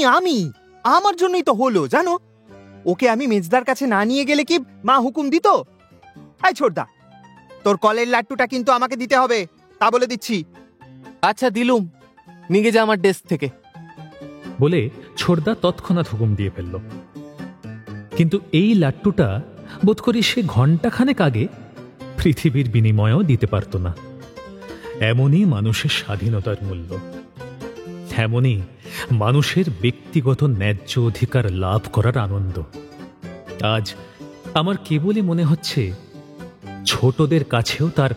আমার জন্যই তো হলো, জানো। ওকে আমি মেজদার কাছে না নিয়ে গেলে কি মা হুকুম দিত? আই ছোটদা, তোর কলের লাড্ডুটা কিন্তু আমাকে দিতে হবে, তা বলে দিচ্ছি। আচ্ছা দিলুম, নিয়ে যা আমার ডেস্ক থেকে। বলে ছোটদা তৎক্ষণাৎ হুকুম দিয়ে ফেলল। কিন্তু এই লাট্টুটা বোধ করি সে ঘণ্টাখানেক আগে পৃথিবীর বিনিময়েও দিতে পারত না। এমনই মানুষের স্বাধীনতার মূল্য, এমনই মানুষের ব্যক্তিগত ন্যায্য অধিকার লাভ করার আনন্দ। আজ আমার কেবলই মনে হচ্ছে ছোটদের কাছেও তার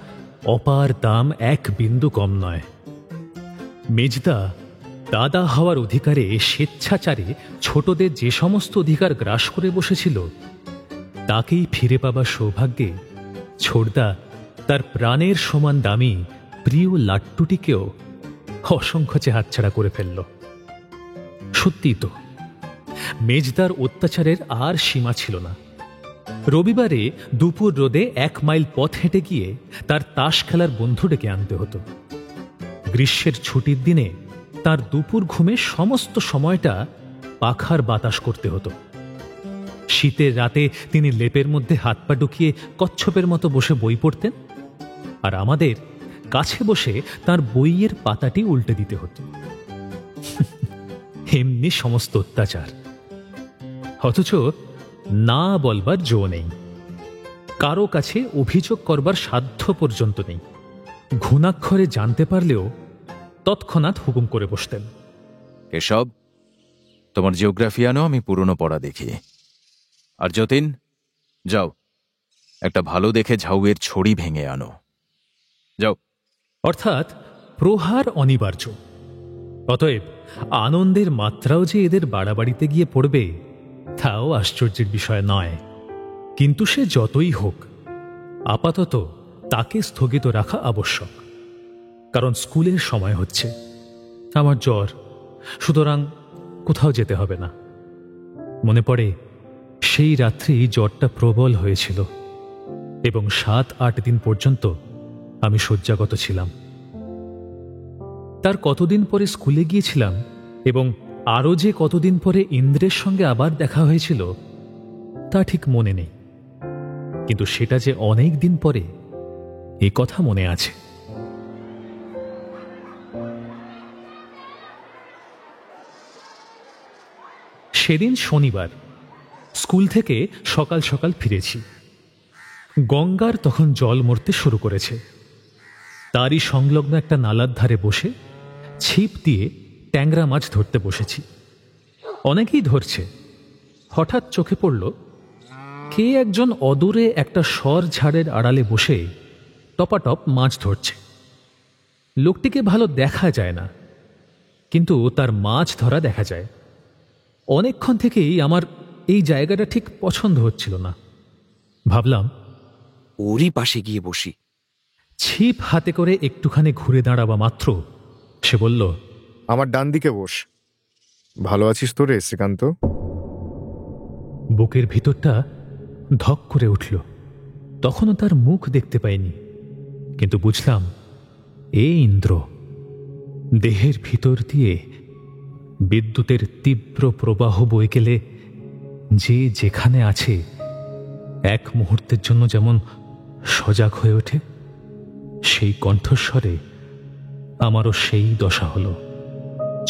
অপার দাম এক বিন্দু কম নয়। মেজদা দাদা হওয়ার অধিকারে স্বেচ্ছাচারে ছোটদের যে সমস্ত অধিকার গ্রাস করে বসেছিল তাকেই ফিরে পাবার সৌভাগ্যে ছোটদা তার প্রাণের সমান দামি প্রিয় লাট্টুটিকেও অসংখ্যে হাতছাড়া করে ফেলল। সত্যি তো, মেজদার অত্যাচারের আর সীমা ছিল না। রবিবারে দুপুর রোদে 1 মাইল পথ হেঁটে গিয়ে তার তাস খেলার বন্ধু ডেকে আনতে হতো। গ্রীষ্মের ছুটির দিনে তার দুপুর ঘুমে সমস্ত সময়টা পাখার বাতাস করতে হতো। শীতের রাতে তিনি লেপের মধ্যে হাত পা ঢুকিয়ে কচ্ছপের মতো বসে বই পড়তেন, আর আমাদের কাছে বসে তার বইয়ের পাতাটি উল্টে দিতে হতো। এমনি সমস্ত অত্যাচার, অথচ না বলবার জো নেই, কারো কাছে অভিযোগ করবার সাধ্য পর্যন্ত নেই। ঘুণাক্ষরে জানতে পারলেও তৎক্ষণাৎ হুকুম করে বসতেন, এসব তোমার জিওগ্রাফি আনো, আমি পুরনো পড়া দেখি। আর যতীন, যাও একটা ভালো দেখে ঝাউয়ের ছড়ি ভেঙে আনো, যাও। অর্থাৎ প্রহার অনিবার্য। অতএব আনন্দের মাত্রাও যে এদের বাড়াবাড়িতে গিয়ে পড়বে তাও আশ্চর্যের বিষয় নয়। কিন্তু সে যতই হোক, আপাতত তাকে স্থগিত রাখা আবশ্যক, কারণ স্কুলের সময় হচ্ছে। আমার জ্বর, সুতরাং কোথাও যেতে হবে না। মনে পড়ে সেই রাত্রি জ্বরটা প্রবল হয়েছিল এবং 7-8 দিন পর্যন্ত আমি শয্যাগত ছিলাম। তার কতদিন পরে স্কুলে গিয়েছিলাম এবং আরও যে কতদিন পরে ইন্দ্রের সঙ্গে আবার দেখা হয়েছিল তা ঠিক মনে নেই, কিন্তু সেটা যে অনেক দিন পরে এ কথা মনে আছে। সেদিন শনিবার, স্কুল থেকে সকাল সকাল ফিরেছি। গঙ্গার তখন জল মরতে শুরু করেছে। তারই সংলগ্ন একটা নালার ধারে বসে ছিপ দিয়ে ট্যাংরা মাছ ধরতে বসেছি। অনেকেই ধরছে। হঠাৎ চোখে পড়ল কে একজন অদূরে একটা সর ঝাড়ের আড়ালে বসে টপাটপ মাছ ধরছে। লোকটিকে ভালো দেখা যায় না, কিন্তু তার মাছ ধরা দেখা যায়। অনেকক্ষণ থেকেই আমার এই জায়গাটা ঠিক পছন্দ হচ্ছিল না। ভাবলাম ওরই পাশে গিয়ে বসি। ছিপ হাতে করে একটুখানি ঘুরে দাঁড়াবা মাত্র সে বলল, আমার ডান দিকে বস। ভালো আছিস তো রে শ্রীকান্ত? বুকের ভিতরটা ধক করে উঠল। তখনও তার মুখ দেখতে পাইনি, কিন্তু বুঝলাম এ ইন্দ্র। দেহের ভিতর দিয়ে বিদ্যুতের তীব্র প্রবাহ বয়ে গেলে যে যেখানে আছে এক মুহূর্তের জন্য যেমন সজাগ হয়ে ওঠে, সেই কণ্ঠস্বরে আমারও সেই দশা হল।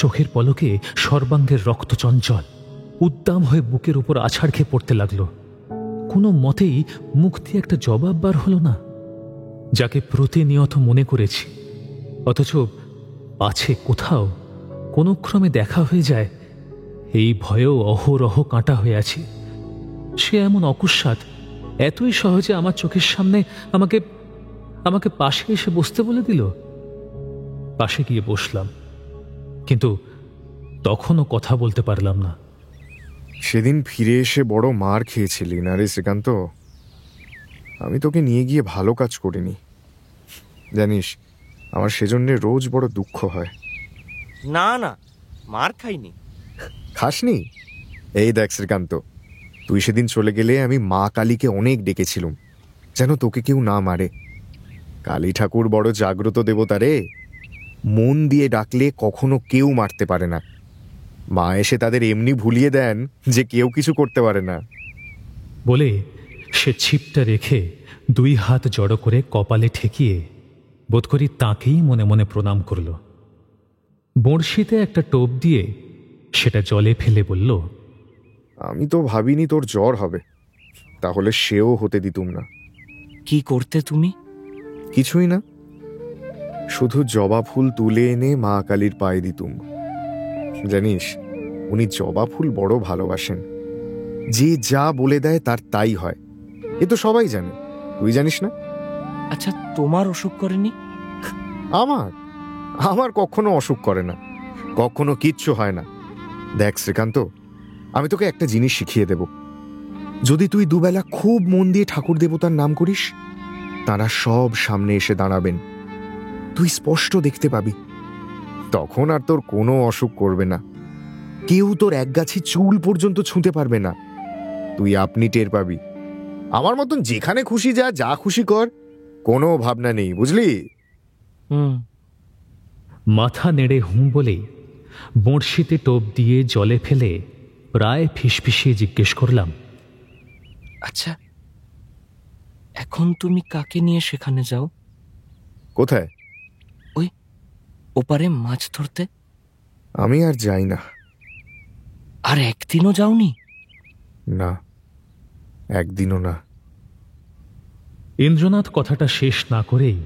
চোখের পলকে সর্বাঙ্গের রক্ত চঞ্চল, উদ্দাম হয়ে বুকের উপর আছাড় খেয়ে পড়তে লাগলো। কোনো মতেই মুখ দিয়ে একটা জবাব বার হলো না। যাকে প্রতিনিয়ত মনে করেছি, অথচ আছে কোথাও কোনো ক্রমে দেখা হয়ে যায় এই ভয়েও অহরহ কাঁটা হয়ে আছি। সে এমন অকস্মাৎ এতই সহজে আমার চোখের সামনে আমাকে আমাকে পাশে এসে বসতে বলে দিল। পাশে গিয়ে বসলাম, কিন্তু তখনও কথা বলতে পারলাম না। সেদিন ফিরে এসে বড় মার খেয়েছিলি না রে শ্রীকান্ত? আমি তোকে নিয়ে গিয়ে ভালো কাজ করিনি, জানিস আমার সেজন্য রোজ বড় দুঃখ হয়। না না, মার খাইনি। খাসনি? এই দেখ শ্রীকান্ত, তুই সেদিন চলে গেলে আমি মা কালীকে অনেক ডেকেছিলুম যেন তোকে কেউ না মারে। কালী ঠাকুর বড় জাগ্রত দেবতা রে, মন দিয়ে ডাকলে কখনো কেউ মারতে পারে না। মা এসে তাদের এমনি ভুলিয়ে দেন যে কেউ কিছু করতে পারে না। বলে সে ছিপটা রেখে 2 হাত জড়ো করে কপালে ঠেকিয়ে বোধ করি তাঁকেই মনে মনে প্রণাম করল। বড়শিতে একটা টোপ দিয়ে সেটা জলে ফেলে বলল, আমি তো ভাবিনি তোর জ্বর হবে, তাহলে সেও হতে দিতুম না। কি করতে তুমি? কিছুই না, শুধু জবা ফুল তুলে এনে মা কালীর পায়ে দিতুম। জানিস উনি জবা ফুল বড় ভালোবাসেন, যে যা বলে দেয় তার তাই হয়। এ তো সবাই জানে, তুই জানিস না? আচ্ছা, তোমার অসুখ করেনি? আমার আমার কখনো অসুখ করে না, কখনো কিচ্ছু হয় না। দেখ শ্রীকান্ত, আমি তোকে একটা জিনিস শিখিয়ে দেব। যদি তুই দুবেলা খুব মন দিয়ে ঠাকুর দেবতার নাম করিস, তারা সব সামনে এসে দাঁড়াবেন, তুই স্পষ্ট দেখতে পাবি। তখন আর তোর কোনো অসুখ করবে না, কেউ তোর একগাছি চুল পর্যন্ত ছুঁতে পারবে না। তুই আপনি টের পাবি। আমার মতন যেখানে খুশি যা, যা খুশি কর, কোনো ভাবনা নেই, বুঝলি? মাথা নেড়ে হুঁ বলে বড়শিতে টোপ দিয়ে জলে ফেলে প্রায় ফিসফিসিয়ে জিজ্ঞেস করলাম, আচ্ছা, এখন তুমি কাকে নিয়ে সেখানে যাও? কোথায়? ওই ওপারে মাছ ধরতে। আমি আর যাই না। আর একদিনও যাওনি? না, একদিনও না। ইন্দ্রনাথ কথাটা শেষ না করেই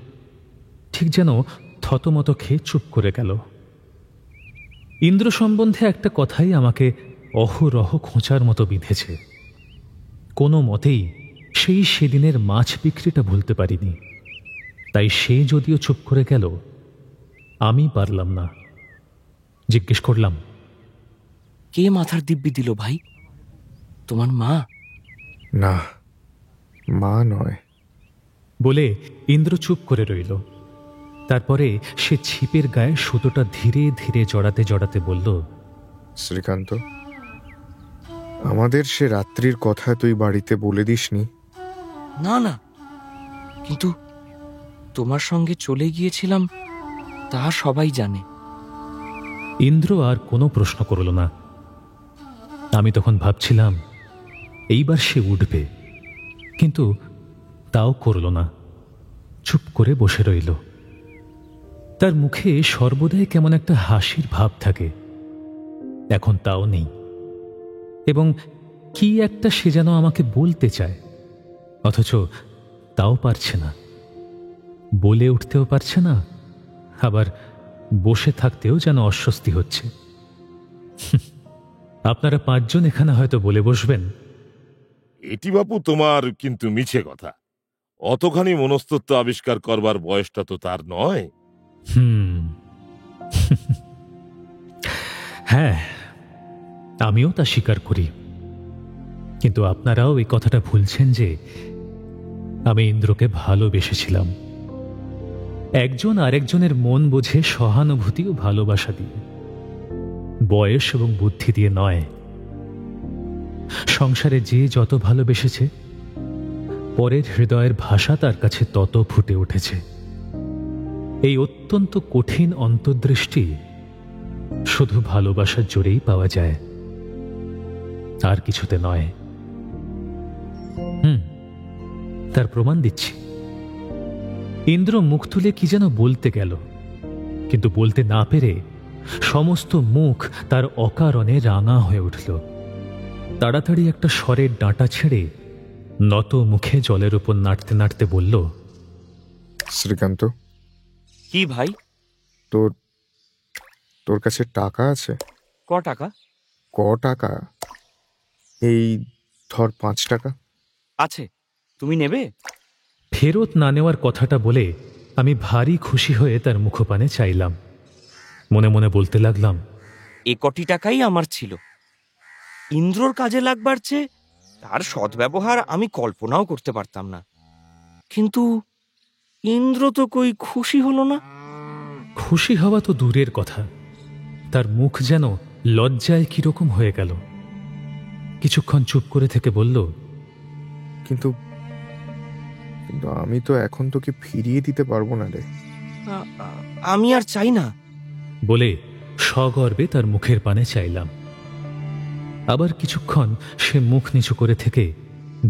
ঠিক যেন থতমত খেয়ে চুপ করে গেল। ইন্দ্র সম্বন্ধে একটা কথাই আমাকে অহরহ খোঁচার মতো বিঁধেছে। কোনো মতেই সেদিনের মাছ বিক্রিটা ভুলতে পারিনি। তাই সে যদিও চুপ করে গেল, আমি পারলাম না। জিজ্ঞেস করলাম, কে মাথার দিব্যি দিল ভাই? তোমার মা? না, মা নয়। বলে ইন্দ্র চুপ করে রইল। তারপরে সে ছিপের গায়ে সুতোটা ধীরে ধীরে জড়াতে জড়াতে বলল, শ্রীকান্ত, আমাদের সে রাত্রির কথা তুই বাড়িতে বলে দিসনি? না না, কিন্তু তোমার সঙ্গে চলে গিয়েছিলাম তা সবাই জানে। ইন্দ্র আর কোনো প্রশ্ন করল না। আমি তখন ভাবছিলাম এইবার সে উঠবে, কিন্তু তাও করল না, চুপ করে বসে রইল। তার মুখে সর্বদাই কেমন একটা হাসির ভাব থাকে, এখন তাও নেই। এবং কি একটা সে যেন আমাকে বলতে চায়, অথচ তাও পারছে না, বলে উঠতেও পারছে না, আবার বসে থাকতেও যেন অস্বস্তি হচ্ছে। আপনারা 5 জন এখানে হয়তো বলে বসবেন, এটি বাপু তোমার কিন্তু মিছে কথা। অতখানি মনস্তত্ব আবিষ্কার করবার বয়সটা তো তার নয়। হ্যাঁ, আমিও তা স্বীকার করি, কিন্তু আপনারাও এই কথাটা ভুলছেন যে আমি ইন্দ্রকে ভালোবেসেছিলাম। একজন আরেকজনের মন বোঝে সহানুভূতি ও ভালোবাসা দিয়ে, বয়স এবং বুদ্ধি দিয়ে নয়। সংসারে যে যত ভালোবেসেছে, পরের হৃদয়ের ভাষা তার কাছে তত ফুটে উঠেছে। এই অত্যন্ত কঠিন অন্তর্দৃষ্টি শুধু ভালোবাসার জোরেই পাওয়া যায়, আর কিছুতে নয়। তার প্রমাণ দিচ্ছি। ইন্দ্র মুখ তুলে কি যেন বলতে গেল, কিন্তু বলতে না পেরে সমস্ত মুখ তার অকারণে রাঙা হয়ে উঠল। তাড়াতাড়ি একটা স্বরের ডাঁটা ছেড়ে নত মুখে জলের উপর নাড়তে নাড়তে বলল, শ্রীকান্ত। কি ভাই? তোর কাছে টাকা আছে? ক টাকা? ক টাকা? এই ধর 5 টাকা আছে, তুমি নেবে? ফেরত না নেওয়ার কথাটা বলে আমি ভারী খুশি হয়ে তার মুখপানে চাইলাম। মনে মনে বলতে লাগলাম, এ কটি টাকাই আমার ছিল। ইন্দ্রর কাজে লাগবার চেয়ে তার সদ্ব্যবহার আমি কল্পনাও করতে পারতাম না। কিন্তু ইন্দ্র তো কই খুশি হলো না। খুশি হওয়া তো দূরের কথা, তার মুখ যেন লজ্জায় কিরকম হয়ে গেল। কিছুক্ষণ চুপ করে থেকে বলল, কিন্তু আমি তো এখন তোকে ফিরিয়ে দিতে পারবো না রে। আমি আর চাই না বলে সগর্বে তার মুখের পানে চাইলাম। আবার কিছুক্ষণ সে মুখ নিচু করে থেকে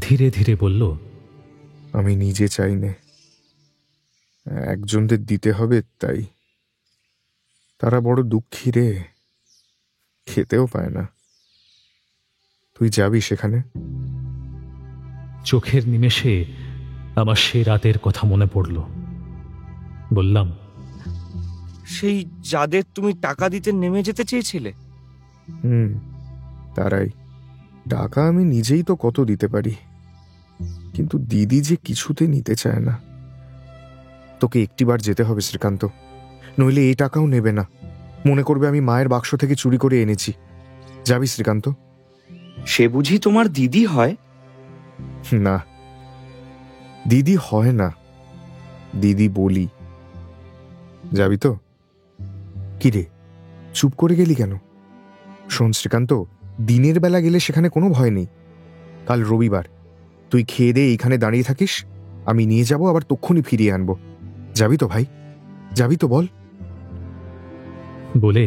ধীরে ধীরে বলল, আমি নিজে চাই নে, একজনদের দিতে হবে, তাই তারা বড় দুঃখী রে, খেতেও পায় না। তুই যাবি সেখানে? চোখের নিমেষে আমার সে রাতের কথা মনে পড়ল। বললাম, সেই যাদের তুমি টাকা দিতে নেমে যেতে চেয়েছিলে? তারাই। টাকা আমি নিজেই তো কত দিতে পারি, কিন্তু দিদি যে কিছুতে নিতে চায় না। তোকে একটিবার যেতে হবে শ্রীকান্ত, নইলে এই টাকাও নেবে না। মনে করবে আমি মায়ের বাক্স থেকে চুরি করে এনেছি। যাবি শ্রীকান্ত? সে বুঝি তোমার দিদি হয়? না, দিদি হয় না, দিদি বলি। যাবি তো? কি রে, চুপ করে গেলি কেন? শোন শ্রীকান্ত, দিনের বেলা গেলে সেখানে কোনো ভয় নেই। কাল রবিবার, তুই খেয়ে দিয়ে এইখানে দাঁড়িয়ে থাকিস, আমি নিয়ে যাব, আবার তক্ষুনি ফিরিয়ে আনবো। যাবি তো ভাই? যাবি তো বল? বলে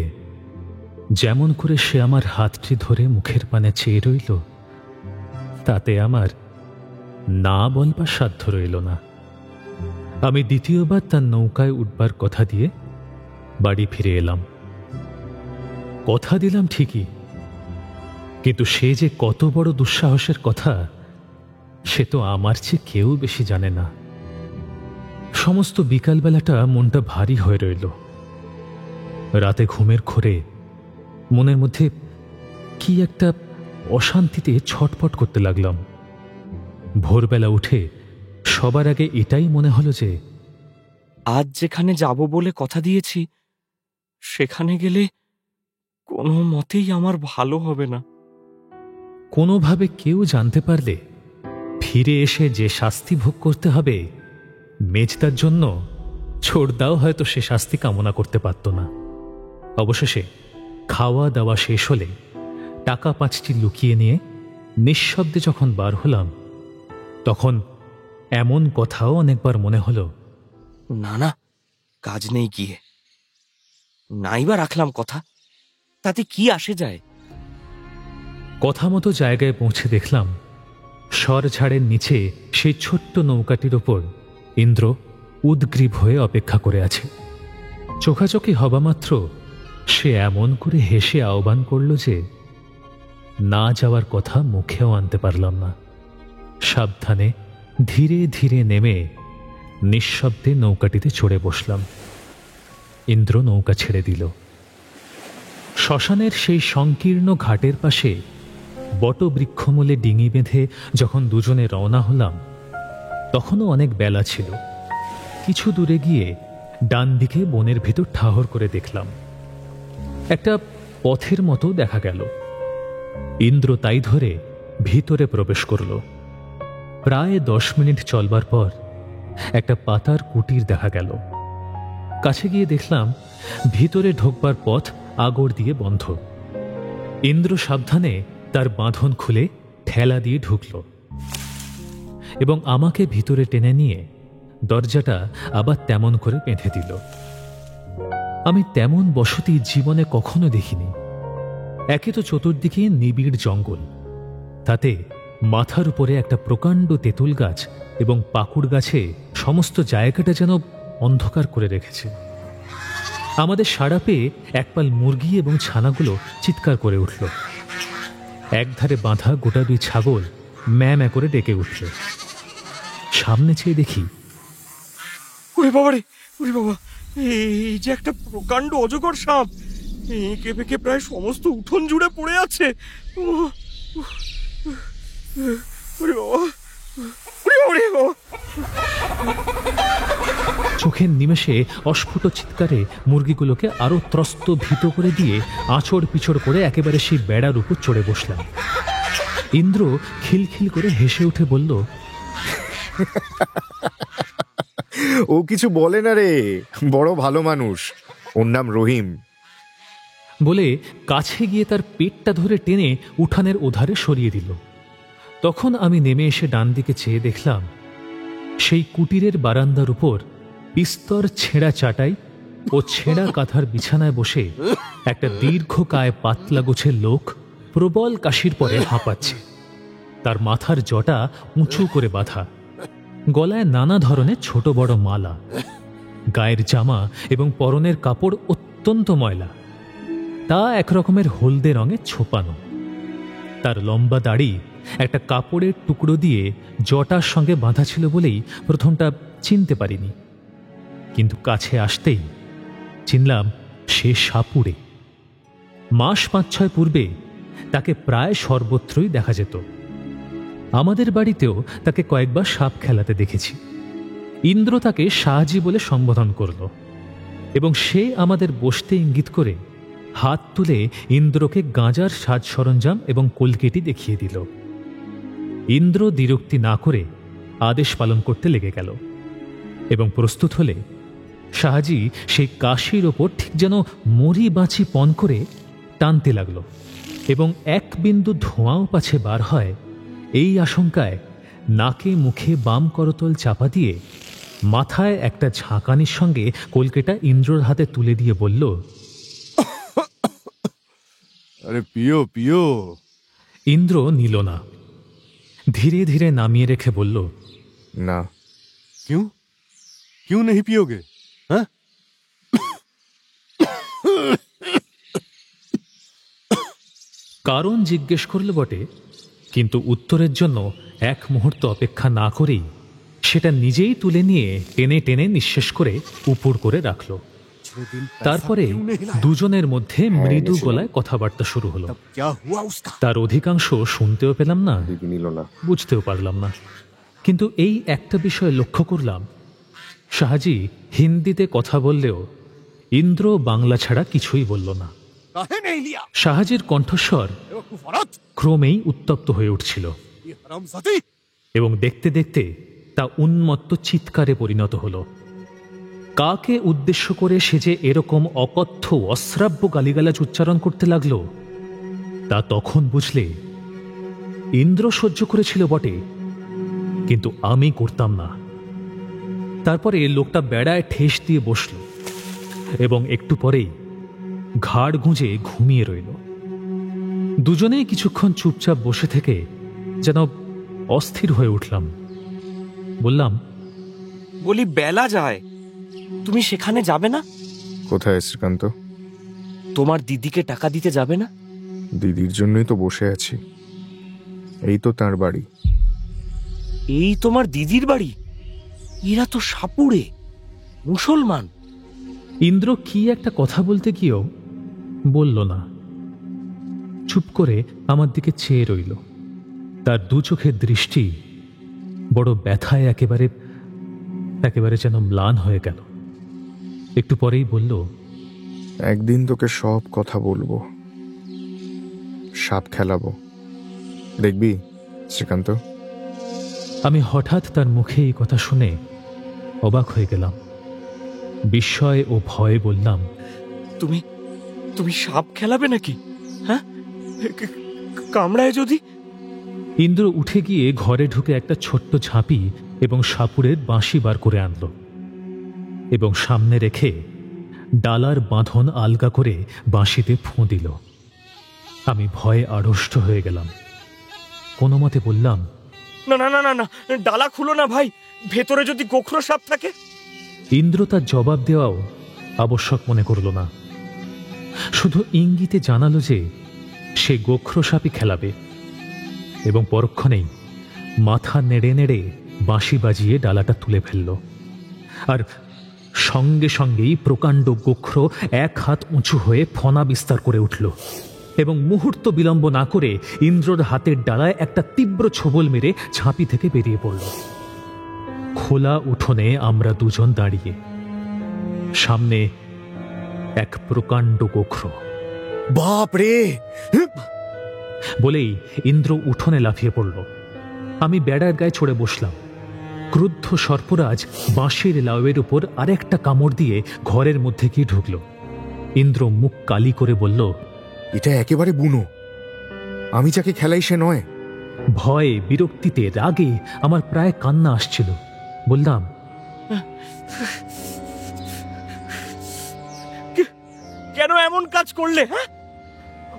যেমন করে সে আমার হাতটি ধরে মুখের পানে চেয়ে রইল, তাতে আমার না বলবার সাধ্য রইল না। আমি দ্বিতীয়বার তার নৌকায় উঠবার কথা দিয়ে বাড়ি ফিরে এলাম। কথা দিলাম ঠিকই, কিন্তু সে যে কত বড় দুঃসাহসের কথা সে তো আমার চেয়ে কেউ বেশি জানে না। সমস্ত বিকালবেলাটা মনটা ভারী হয়ে রইল। রাতে ঘুমের ঘোরে মনের মধ্যে কি একটা অশান্তিতে ছটফট করতে লাগলাম। ভোরবেলা উঠে সবার আগে এটাই মনে হলো যে আজ যেখানে যাব বলে কথা দিয়েছি সেখানে গেলে কোনো মতেই আমার ভালো হবে না। কোনোভাবে কেউ জানতে পারলে ফিরে এসে যে শাস্তি ভোগ করতে হবে, মেজদার জন্য ছোড়দাও হয়তো সে শাস্তি কামনা করতে পারত না। অবশেষে খাওয়া দাওয়া শেষ হলে টাকা 5টি লুকিয়ে নিয়ে নিঃশব্দে যখন বার হলাম, তখন এমন কথাও অনেকবার মনে হলো, না না, কাজ নেই গিয়ে, নাইবা রাখলাম কথা, তাতে কি আসে যায়। কথা মতো জায়গায় পৌঁছে দেখলাম সরঝাড়ের নিচে সেই ছোট্ট নৌকাটির ওপর ইন্দ্র উদ্গ্রীব হয়ে অপেক্ষা করে আছে। চোখাচোখি হবা মাত্র সে এমন করে হেসে আহ্বান করল যে না যাওয়ার কথা মুখেও আনতে পারলাম না। সাবধানে ধীরে ধীরে নেমে নিঃশব্দে নৌকাটিতে চড়ে বসলাম। ইন্দ্র নৌকা ছেড়ে দিল। শ্মশানের সেই সংকীর্ণ ঘাটের পাশে বটবৃক্ষমূলে ডিঙি বেঁধে যখন দুজনে রওনা হলাম, তখনও অনেক বেলা ছিল। কিছু দূরে গিয়ে ডান দিকে বনের ভিতর ঠাহর করে দেখলাম একটা পথের মতো দেখা গেল। ইন্দ্র তাই ধরে ভিতরে প্রবেশ করল। প্রায় 10 মিনিট চলবার পর একটা পাতার কুটির দেখা গেল। কাছে গিয়ে দেখলাম ভিতরে ঢোকবার পথ আগড় দিয়ে বন্ধ। ইন্দ্র সাবধানে তার বাঁধন খুলে ঠেলা দিয়ে ঢুকল এবং আমাকে ভিতরে টেনে নিয়ে দরজাটা আবার তেমন করে বেঁধে দিল। আমি তেমন বসতি জীবনে কখনো দেখিনি। একে তো চতুর্দিকে নিবিড় জঙ্গল, তাতে মাথার উপরে একটা প্রকাণ্ড তেঁতুল গাছ এবং পাকুড় গাছে সমস্ত জায়গাটা যেন অন্ধকার করে রেখেছে। আমাদের সাড়া পেয়ে একপাল মুরগি এবং ছানাগুলো চিৎকার করে উঠল। একধারে বাঁধা গোটা 2 ছাগল ম্যাঁ ম্যাঁ করে ডেকে উঠল। সামনে চেয়ে দেখি, ওরে বাবা রে, ওরে বাবা, এই যে একটা প্রকাণ্ড অজগর সাপ, এঁকে বেঁকে প্রায় সমস্ত উঠোন জুড়ে পড়ে আছে। ওরে বাবা, ওরে বাবা। চোখের নিমেষে অস্ফুট চিৎকারে মুরগিগুলোকে আরো ত্রস্ত ভীত করে দিয়ে আঁচড় পিছড় করে একেবারে সেই বেড়ার উপর চড়ে বসলাম। ইন্দ্র খিলখিল করে হেসে উঠে বলল, ও কিছু বলে না রে, বড় ভালো মানুষ, ওর নাম রহিম। বলে কাছে গিয়ে তার পেটটা ধরে টেনে উঠানের ওধারে সরিয়ে দিল। তখন আমি নেমে এসে ডান দিকে চেয়ে দেখলাম সেই কুটিরের বারান্দার উপর বিস্তর ছেঁড়া চাটাই ও ছেঁড়া কাঁথার বিছানায় বসে একটা দীর্ঘকায় পাতলা গোছের লোক প্রবল কাশির পরে হাঁপাচ্ছে। তার মাথার জটা উঁচু করে বাঁধা, গলায় নানা ধরনের ছোট বড় মালা, গায়ের জামা এবং পরনের কাপড় অত্যন্ত ময়লা, তা একরকমের হলদে রঙে ছোপানো। তার লম্বা দাড়ি একটা কাপড়ের টুকরো দিয়ে জটার সঙ্গে বাঁধা ছিল বলেই প্রথমটা চিনতে পারিনি, কিন্তু কাছে আসতেই চিনলাম সে সাপুড়ে। মাস ৫-৬ পূর্বে তাকে প্রায় সর্বত্রই দেখা যেত। আমাদের বাড়িতেও তাকে কয়েকবার সাপ খেলাতে দেখেছি। ইন্দ্র তাকে শাহজি বলে সম্বোধন করল এবং সে আমাদের বসতে ইঙ্গিত করে হাত তুলে ইন্দ্রকে গাঁজার সাজ সরঞ্জাম এবং কলকেটি দেখিয়ে দিল। ইন্দ্র দ্বিরুক্তি না করে আদেশ পালন করতে লেগে গেল এবং প্রস্তুত হলে শাহজি সেই কাশির ওপর ঠিক যেন মরি বাঁচি পণ করে টানতে লাগল এবং এক বিন্দু ধোঁয়াও পাছে বার হয় এই আশঙ্কায় নাকে মুখে বাম করতল চাপা দিয়ে মাথায় একটা ঝাঁকানির সঙ্গে কলকেটা ইন্দ্রর হাতে তুলে দিয়ে বলল, আরে পিও পিও। ইন্দ্র নিল না, ধীরে ধীরে নামিয়ে রেখে বলল, না। क्यों क्यों नहीं पियोगे? हाँ? কারণ জিজ্ঞেস করল বটে, কিন্তু উত্তরের জন্য এক মুহূর্ত অপেক্ষা না করেই সেটা নিজেই তুলে নিয়ে টেনে টেনে নিঃশেষ করে উপর করে রাখল। তারপরে দুজনের মধ্যে মৃদু গলায় কথাবার্তা শুরু হলো। তার অধিকাংশ শুনতেও পেলাম না, বুঝতেও পারলাম না, কিন্তু এই একটা বিষয় লক্ষ্য করলাম, শাহজি হিন্দিতে কথা বললেও ইন্দ্র বাংলা ছাড়া কিছুই বলল না। শাহজির কণ্ঠস্বর ক্রমেই উত্তপ্ত হয়ে উঠছিল এবং দেখতে দেখতে তা উন্মত্ত চিৎকারে পরিণত হল। কাকে উদ্দেশ্য করে সে যে এরকম অকথ্য অশ্রাব্য গালিগালাজ উচ্চারণ করতে লাগলো তা তখন বুঝলে ইন্দ্র সহ্য করেছিল বটে, কিন্তু আমি করতাম না। তারপরে লোকটা বেড়ায় ঠেস দিয়ে বসল এবং একটু পরেই ঘাড় গুঁজে ঘুমিয়ে রইল। দুজনেই কিছুক্ষণ চুপচাপ বসে থেকে যেন অস্থির হয়ে উঠলাম। বললাম, বলি বেলা যায়, তুমি সেখানে যাবে না? কোথায় শ্রীকান্ত? তোমার দিদিকে টাকা দিতে যাবে না? দিদির জন্যই তো বসে আছি, এই তো তার বাড়ি। এই তোমার দিদির বাড়ি? এরা তো সাপুড়ে মুসলমান। ইন্দ্র কি একটা কথা বলতে গিয়েও বলল না, চুপ করে আমার দিকে চেয়ে রইল। তার দু চোখের দৃষ্টি বড় ব্যথায় একেবারে একেবারে যেন ম্লান হয়ে গেল। একটু পরেই বলল, একদিন তোকে সব কথা বলবো, সাপ খেলাবো, দেখবি শ্রীকান্ত। আমি হঠাৎ তার মুখে এই কথা শুনে অবাক হয়ে গেলাম। বিস্ময় ও ভয়ে বললাম, তুমি তুমি সাপ খেলাবে নাকি? হ্যাঁ, কামড়ায় যদি? ইন্দ্র উঠে গিয়ে ঘরে ঢুকে একটা ছোট্ট ঝাঁপি এবং সাপুরের বাঁশি বার করে আনল এবং সামনে রেখে ডালার বাঁধন আলগা করে বাঁশিতে ফোঁ দিল। আমি ভয়ে আড়ষ্ট হয়ে গেলাম। কোনো মতে বললাম, না না না না না, ডালা খুলো না ভাই, ভেতরে যদি গোখরো সাপ থাকে। ইন্দ্র তার জবাব দেওয়াও আবশ্যক মনে করল না, শুধু ইঙ্গিতে জানালো যে সে গোখরো সাপই খেলাবে এবং পরক্ষণেই মাথা নেড়ে নেড়ে বাঁশি বাজিয়ে ডালাটা তুলে ফেলল আর সঙ্গে সঙ্গেই প্রকাণ্ড গোখ্র এক হাত উঁচু হয়ে ফনা বিস্তার করে উঠল এবং মুহূর্ত বিলম্ব না করে ইন্দ্রর হাতের ডালায় একটা তীব্র ছোবল মেরে ঝাঁপি থেকে বেরিয়ে পড়ল। খোলা উঠোনে আমরা দুজন দাঁড়িয়ে, সামনে এক প্রকাণ্ড গোখ্র। বাপ রে! বলেই ইন্দ্র উঠোনে লাফিয়ে পড়ল। আমি বেড়ার গায়ে চড়ে বসলাম। ক্রুদ্ধ সর্পরাজ বাঁশের লাউয়ের উপর আরেকটা কামড় দিয়ে ঘরের মধ্যে কি ঢুকল। ইন্দ্র মুখ কালি করে বলল, এটা একেবারে বুনো। আমি যাকে খেলাই সে নয়। ভয়ে, বিরক্তিতে, রাগে আমার প্রায় কান্না আসছিল। বললাম, কেন এমন কাজ করলে? হ্যাঁ,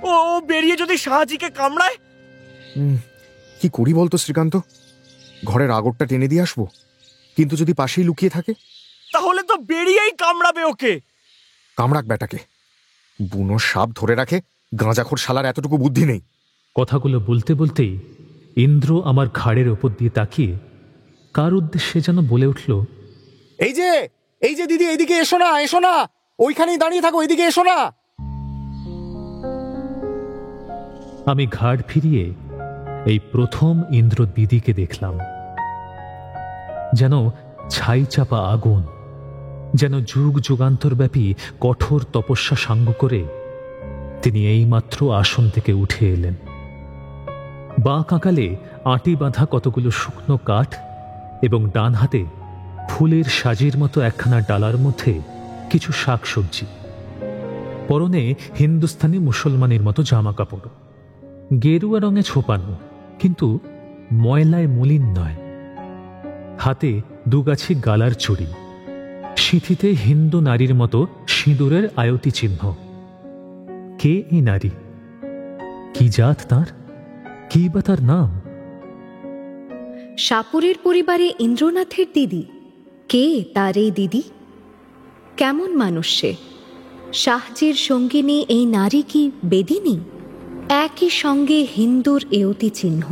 ও বেরিয়ে যদি শাহজিকে কামড়ায়? কি করি বলতো শ্রীকান্ত? ঘরের আগরটা টেনে দিয়ে আসবো, কিন্তু যদি পাশেই লুকিয়ে থাকে? তাহলে তো বেরিয়েই কামড়াবে ওকে। কামড়াক বেটাকে। বুনো সাপ ধরে রাখে, গাঁজাখোর শালার এতটুকু বুদ্ধি নেই। কথাগুলো বলতে বলতেই ইন্দ্র আমার ঘাড়ের ওপর দিয়ে তাকিয়ে কার উদ্দেশ্যে যেন বলে উঠল, এই যে দিদি, এইদিকে এসো না, এসো না, ওইখানেই দাঁড়িয়ে থাকো, এইদিকে এসো না। আমি ঘাড় ফিরিয়ে এই প্রথম ইন্দ্র দিদিকে দেখলাম। যেন ছাই চাপা আগুন, যেন যুগ যুগান্তরব্যাপী কঠোর তপস্যা সাঙ্গ করে তিনি এইমাত্র আসন থেকে উঠে এলেন। বাঁ কাঁকালে আঁটি বাঁধা কতগুলো শুকনো কাঠ এবং ডান হাতে ফুলের সাজির মতো একখানা ডালার মধ্যে কিছু শাকসবজি। পরনে হিন্দুস্তানি মুসলমানের মতো জামা কাপড়, গেরুয়া রঙে ছোপানো, কিন্তু ময়লায় মলিন নয়। হাতে দুগাছি গালার চুড়ি, সিঁথিতে হিন্দু নারীর মতো সিঁদুরের আয়তি চিহ্ন। কে এই নারী? কি জাত তার? কি বা তার নাম? সাপুরের পরিবারে ইন্দ্রনাথের দিদি। কে তার এই দিদি? কেমন মানুষ সে? শাহজির সঙ্গিনী এই নারী কি বেদিনী? একই সঙ্গে হিন্দুর এয়তি চিহ্ন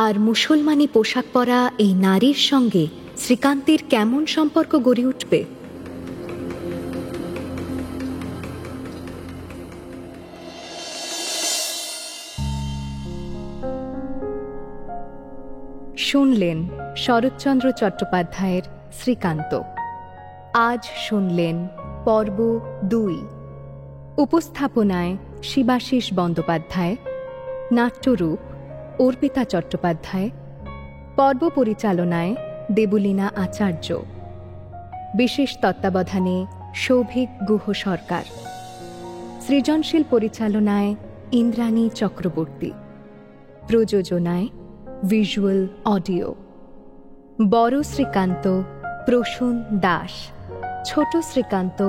আর মুসলমানি পোশাক পরা এই নারীর সঙ্গে শ্রীকান্তের কেমন সম্পর্ক গড়ে উঠবে? শুনলেন শরৎচন্দ্র চট্টোপাধ্যায়ের শ্রীকান্ত। আজ শুনলেন পর্ব ২। উপস্থাপনায় শিবাশিস বন্দ্যোপাধ্যায়, নাট্যরূপ অর্পিতা চট্টোপাধ্যায়, পর্ব পরিচালনায় দেবলীনা আচার্য, বিশেষ তত্ত্বাবধানে সৌভিক গুহ সরকার, সৃজনশীল পরিচালনায় ইন্দ্রাণী চক্রবর্তী, প্রযোজনায় ভিজুয়াল অডিও। বড় শ্রীকান্ত প্রসূন দাস, ছোট শ্রীকান্ত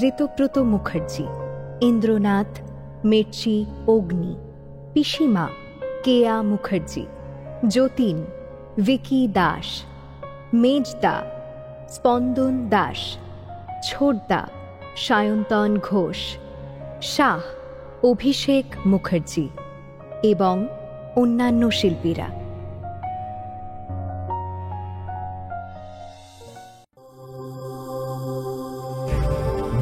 ঋতব্রত মুখার্জি, ইন্দ্রনাথ মেটচি অগ্নি, পিসিমা কেয়া মুখার্জি, যতীন ভিকি দাস, মেজদা স্পন্দন দাস, ছোটদা সায়ন্তন ঘোষ, শাহ অভিষেক মুখার্জি এবং অন্যান্য শিল্পীরা।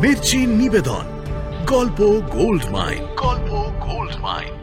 মির্চি নিবেদন গল্প গোল্ড মাইন।